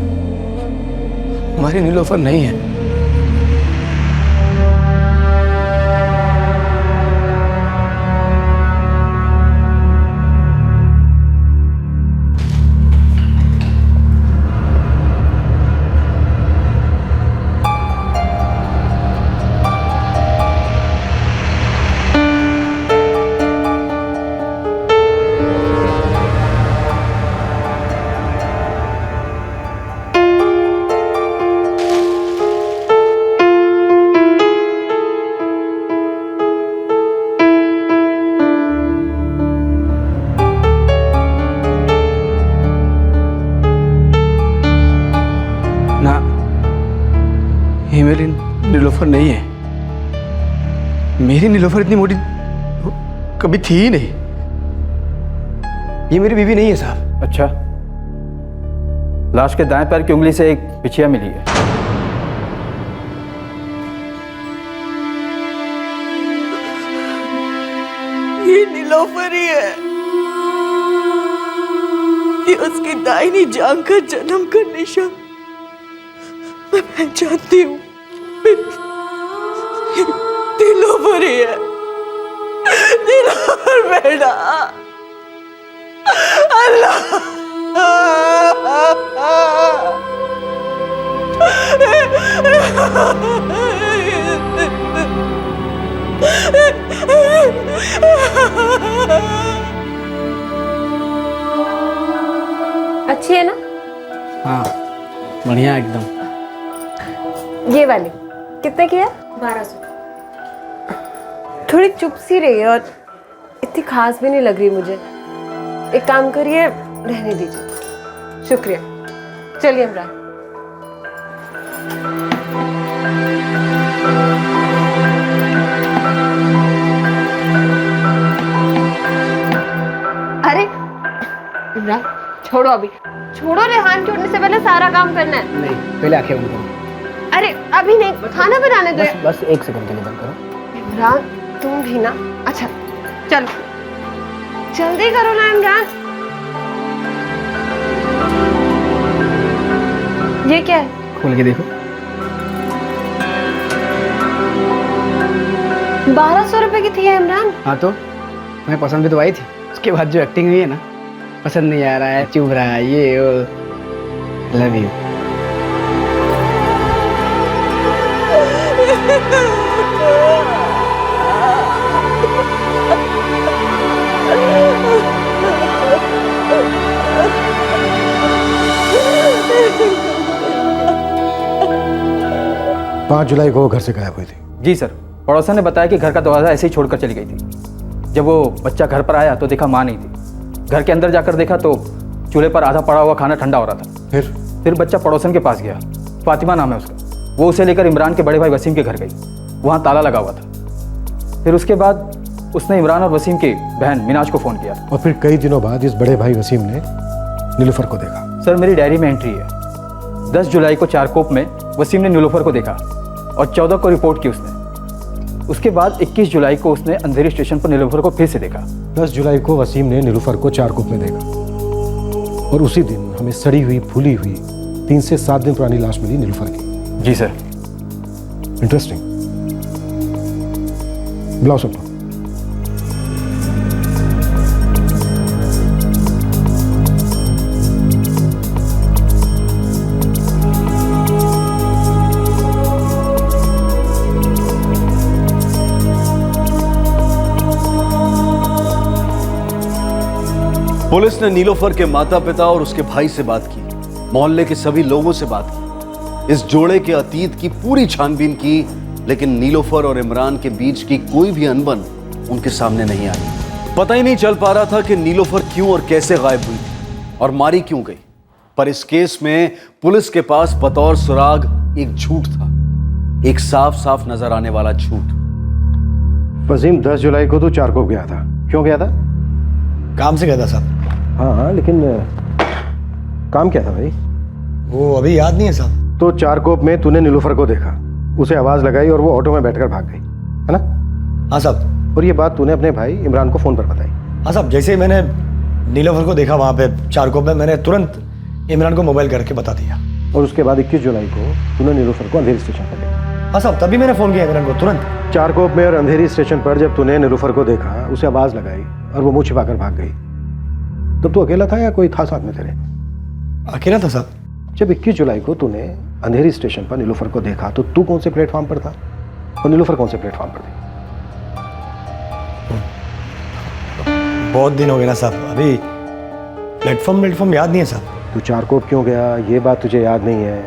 हमारी नीलोफर नहीं है। ये मेरी नीलोफर नहीं है। मेरी नीलोफर इतनी मोटी कभी थी ही नहीं। ये मेरी बीवी नहीं है साहब। अच्छा, लाश के दाएं पैर की उंगली से एक बिछिया मिली है। ये नीलोफर ही है। ये उसकी दाहिनी जांघ का जन्म का निशान मैं पहचानती हूँ। नीलोफर ही है। नीलोफर बेटा, अल्लाह अच्छी है ना? हाँ बढ़िया एकदम। ये वाली कितने की है? 1200। थोड़ी चुप सी रही है और इतनी खास भी नहीं लग रही मुझे। एक काम करिए, रहने दीजिए। शुक्रिया। चलिए इमरान। अरे इमरान छोड़ो, अभी छोड़ो। रेहान के उठने से पहले सारा काम करना है। नहीं, पहले आंखें बंद करो। अरे अभी नहीं, खाना बनाने दो। बस एक सेकंड के लिए बंद करो। इमरान तुम भी ना। अच्छा चलो जल्दी करो ना इमरान। ये क्या है? खोल के देखो। 1200 रुपए की थी इमरान। हाँ तो मैं पसंद भी तो आई थी। उसके बाद जो एक्टिंग हुई है ना, पसंद नहीं आ रहा है, चुभ रहा है, ये वो। Love you. पाँच जुलाई को वो घर से गायब हुई थी। जी सर, पड़ोसन ने बताया कि घर का दरवाज़ा ऐसे ही छोड़कर चली गई थी। जब वो बच्चा घर पर आया तो देखा माँ नहीं थी। घर के अंदर जाकर देखा तो चूल्हे पर आधा पड़ा हुआ खाना ठंडा हो रहा था। फिर बच्चा पड़ोसन के पास गया, फातिमा नाम है उसका। वो उसे लेकर इमरान के बड़े भाई वसीम के घर गई। वहाँ ताला लगा हुआ था। फिर उसके बाद उसने इमरान और वसीम की बहन मिनाज को फ़ोन किया। और फिर कई दिनों बाद इस बड़े भाई वसीम ने नीलूफर को देखा। सर मेरी डायरी में एंट्री है, 10 जुलाई को चारकोप में वसीम ने नीलूफर को देखा और 14 को रिपोर्ट की उसने। उसके बाद 21 जुलाई को उसने अंधेरी स्टेशन पर नीलूफर को फिर से देखा। 10 जुलाई को वसीम ने नीलूफर को चारकोप में देखा और उसी दिन हमें सड़ी हुई फूली हुई 3 से 7 दिन पुरानी लाश मिली नीलूफर की। जी सर। इंटरेस्टिंग। बुलाओ सबको। पुलिस ने नीलोफर के माता पिता और उसके भाई से बात की, मोहल्ले के सभी लोगों से बात की, इस जोड़े के अतीत की पूरी छानबीन की, लेकिन नीलोफर और इमरान के बीच की कोई भी अनबन उनके सामने नहीं आई। पता ही नहीं चल पा रहा था कि नीलोफर क्यों और कैसे गायब हुई थी और मारी क्यों गई। पर इस केस में पुलिस के पास बतौर सुराग एक झूठ था, एक साफ साफ नजर आने वाला झूठ। वसीम 10 जुलाई को तो चारकोप गया था। क्यों गया था? काम से गया था साहब। हाँ, लेकिन काम क्या था भाई? वो अभी याद नहीं है साहब। तो चारकोप में तूने नीलोफर को देखा, उसे आवाज लगाई और वो ऑटो में बैठकर भाग गई, है ना? हाँ साहब। और ये बात तूने अपने भाई इमरान को फोन पर बताई? हाँ साहब, जैसे ही मैंने नीलोफर को देखा वहाँ पे चारकोप में, मैंने तुरंत इमरान को मोबाइल करके बता दिया। और उसके बाद 21 जुलाई को तूने नीलोफर को अंधेरी स्टेशन पर देखा? हाँ साहब, तभी मैंने फोन किया इमरान को तुरंत। चारकोप में और अंधेरी स्टेशन पर जब तूने नीलोफर को देखा, उसे आवाज लगाई और वो मुंह छिपाकर भाग गई, तब तू अकेला था या कोई था साथ में तेरे? अकेला था साहब। जब 21 जुलाई को तूने अंधेरी स्टेशन पर नीलोफर को देखा तो तू कौन से प्लेटफॉर्म पर था और नीलोफर कौन से प्लेटफॉर्म पर थी? बहुत दिन हो गए ना साहब, अभी प्लेटफॉर्म याद नहीं है साहब। तू चारकोप क्यों गया ये बात तुझे याद नहीं है,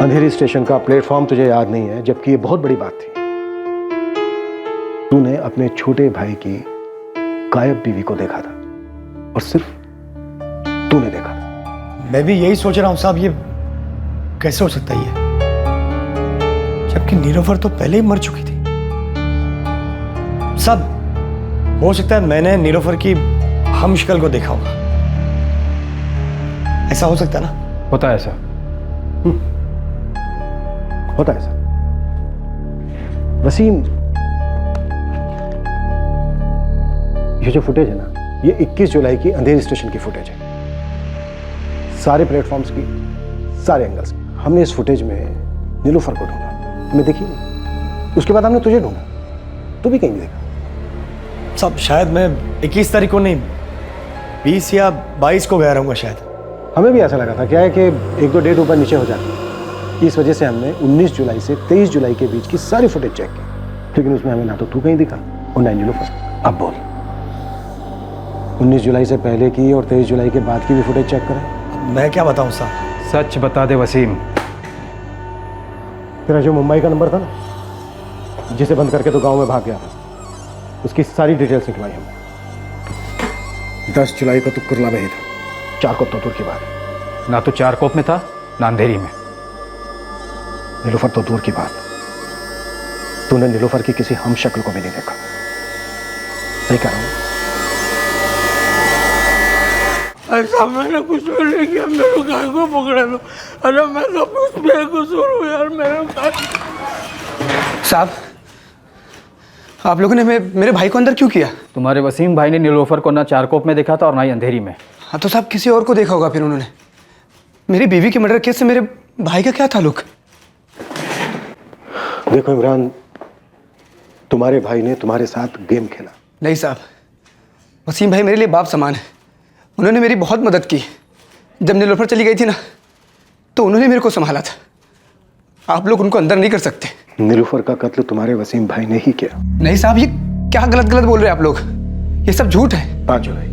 अंधेरी स्टेशन का प्लेटफॉर्म तुझे याद नहीं है, जबकि ये बहुत बड़ी बात थी। तूने अपने छोटे भाई की गायब बीवी को देखा था और सिर्फ तूने देखा था। मैं भी यही सोच रहा हूं साहब, ये कैसे हो सकता है ये, जबकि नीलोफर तो पहले ही मर चुकी थी। साहब, हो सकता है मैंने नीलोफर की हमशक्ल को देखा होगा, ऐसा हो सकता है ना? होता है ऐसा। होता है ऐसा। वसीम, ये जो फुटेज है ना, ये 21 जुलाई की अंधेरी स्टेशन की फुटेज है, सारे प्लेटफॉर्म्स की, सारे एंगल्स। हमने इस फुटेज में नीलोफर को ढूंढा, हमें देखी नहीं। उसके बाद हमने तुझे ढूंढा, तू भी कहीं नहीं देखा। साहब, शायद मैं 21 तारीख को नहीं, 20 या 22 को गया रहूंगा शायद। हमें भी ऐसा लगा था। क्या है कि एक दो डेट ऊपर नीचे हो जाती है, इस वजह से हमने 19 जुलाई से 23 जुलाई के बीच की सारी फुटेज चेक की, लेकिन उसमें हमें ना तो तू कहीं दिखा और ना नीलोफर। अब बोल, 19 जुलाई से पहले की और 23 जुलाई के बाद की भी फुटेज चेक करें? मैं क्या बताऊं साहब? सच बता दे वसीम। तेरा जो मुंबई का नंबर था ना, जिसे बंद करके तो गांव में भाग गया था, उसकी सारी डिटेल्स निकलवाई हमने। 10 जुलाई को तो कुरला में ही था, चारकोप तो दूर की बात है। ना तो चारकोप में था ना अंधेरी में। नीलोफर तो दूर की बात, तूने नीलोफर की किसी हम शक्ल को भी नहीं देखा। सही कह रहा हूं? ऐसा मैंने कुछ भी नहीं किया, मेरे गाय को पकड़ा लो। अरे मैं तो कुछ बेकसूर हूँ यार, मेरे साहब, आप लोगों ने मेरे भाई को अंदर क्यों किया? तुम्हारे वसीम भाई ने नीलोफर को ना चारकोप में देखा था और ना ही अंधेरी में। हाँ, तो साहब किसी और को देखा होगा फिर उन्होंने। मेरी बीवी के मर्डर केस से मेरे भाई का क्या ताल्लुक? देखो इमरान, तुम्हारे भाई ने तुम्हारे साथ गेम खेला। नहीं साहब, वसीम भाई मेरे लिए बाप समान है। उन्होंने मेरी बहुत मदद की। जब नीलोफर चली गई थी ना, तो उन्होंने मेरे को संभाला था। आप लोग उनको अंदर नहीं कर सकते। नीलोफर का कत्ल तुम्हारे वसीम भाई ने ही किया। नहीं साहब, ये क्या गलत बोल रहे हैं आप लोग, ये सब झूठ है। 5 जुलाई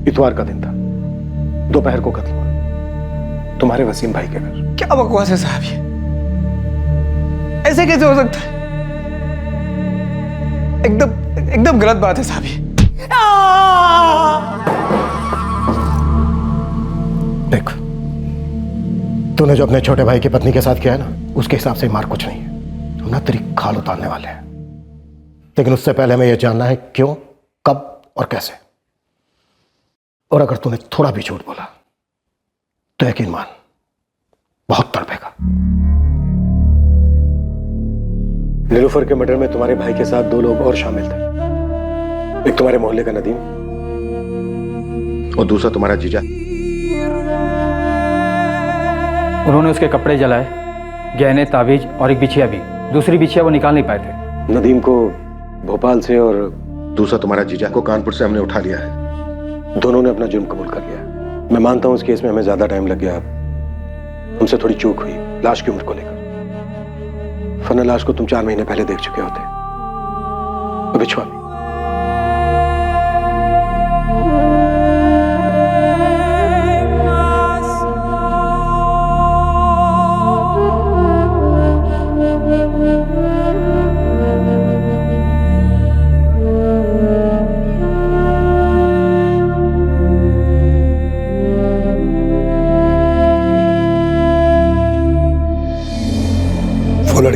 इतवार का दिन था, दोपहर को कत्ल हुआ तुम्हारे वसीम भाई के घर। क्या बकवास है साहब, ये ऐसे कैसे हो सकता है? एकदम गलत बात है साहब ये। देख, तूने जो अपने छोटे भाई की पत्नी के साथ किया है ना, उसके हिसाब से मार कुछ नहीं है। हम ना तेरी खाल उतारने वाले हैं, लेकिन उससे पहले हमें यह जानना है क्यों, कब और कैसे। और अगर तूने थोड़ा भी झूठ बोला तो यकीन मान, बहुत तड़पेगा। नीलोफर के मर्डर में तुम्हारे भाई के साथ 2 लोग और शामिल थे। एक तुम्हारे मोहल्ले का नदीम और दूसरा तुम्हारा जीजा। उन्होंने उसके कपड़े जलाए, गहने, ताबीज और एक बिछिया भी। दूसरी बिछिया वो निकाल नहीं पाए थे। नदीम को भोपाल से और दूसरा तुम्हारा जीजा को कानपुर से हमने उठा लिया है। दोनों ने अपना जुर्म कबूल कर लिया। मैं मानता हूं इस केस में हमें ज्यादा टाइम लग गया, हमसे थोड़ी चूक हुई लाश की उम्र को लेकर। वरना लाश को तुम 4 महीने पहले देख चुके होते। बिछुआ भी।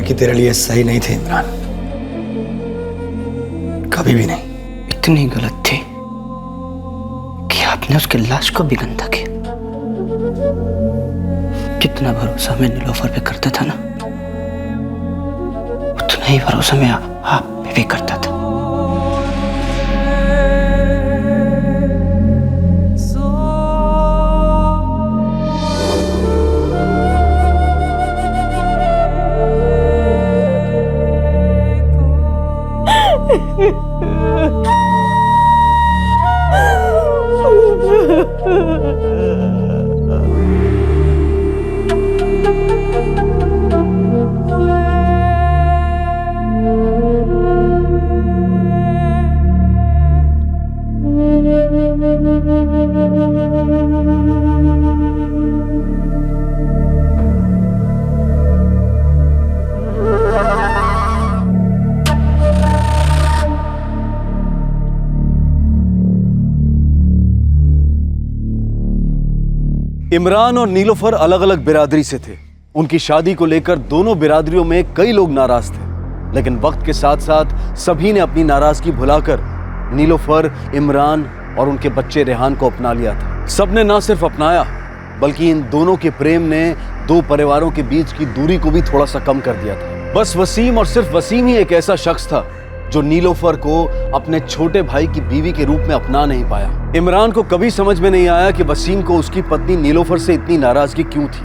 लड़की तेरे लिए सही नहीं थी इमरान, कभी भी नहीं। इतनी गलत थी कि आपने उसकी लाश को भी गंदा किया। जितना भरोसा मैं नीलोफर पे करता था ना, उतना ही भरोसा मैं आप पे भी करता था। इमरान और नीलोफर अलग अलग बिरादरी से थे। उनकी शादी को लेकर दोनों बिरादरियों में कई लोग नाराज थे, लेकिन वक्त के साथ साथ सभी ने अपनी नाराजगी भुलाकर नीलोफर, इमरान और उनके बच्चे रेहान को अपना लिया था। सबने ना सिर्फ अपनाया, बल्कि इन दोनों के प्रेम ने दो परिवारों के बीच की दूरी को भी थोड़ा सा कम कर दिया था। बस वसीम और सिर्फ वसीम ही एक ऐसा शख्स था जो नीलोफर को अपने छोटे भाई की बीवी के रूप में अपना नहीं पाया। इमरान को कभी समझ में नहीं आया कि वसीम को उसकी पत्नी नीलोफर से इतनी नाराजगी क्यों थी,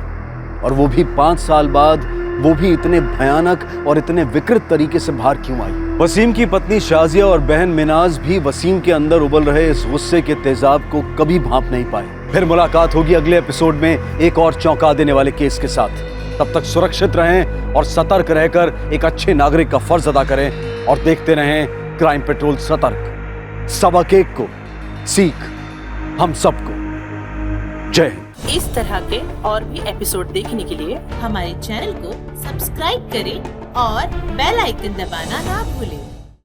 और वो भी 5 साल बाद, वो भी इतने भयानक और इतने विकृत तरीके से बाहर क्यों आई। वसीम की पत्नी शाजिया और बहन मिनाज भी वसीम के अंदर उबल रहे इस गुस्से के तेजाब को कभी भांप नहीं पाए। फिर मुलाकात होगी अगले एपिसोड में एक और चौंका देने वाले केस के साथ। तब तक सुरक्षित रहें और सतर्क रहकर एक अच्छे नागरिक का फर्ज अदा करें, और देखते रहें क्राइम पेट्रोल सतर्क। सबक एक को सीख हम सबको। जय हिंद। इस तरह के और भी एपिसोड देखने के लिए हमारे चैनल को सब्सक्राइब करें और बेल आइकन दबाना ना भूलें।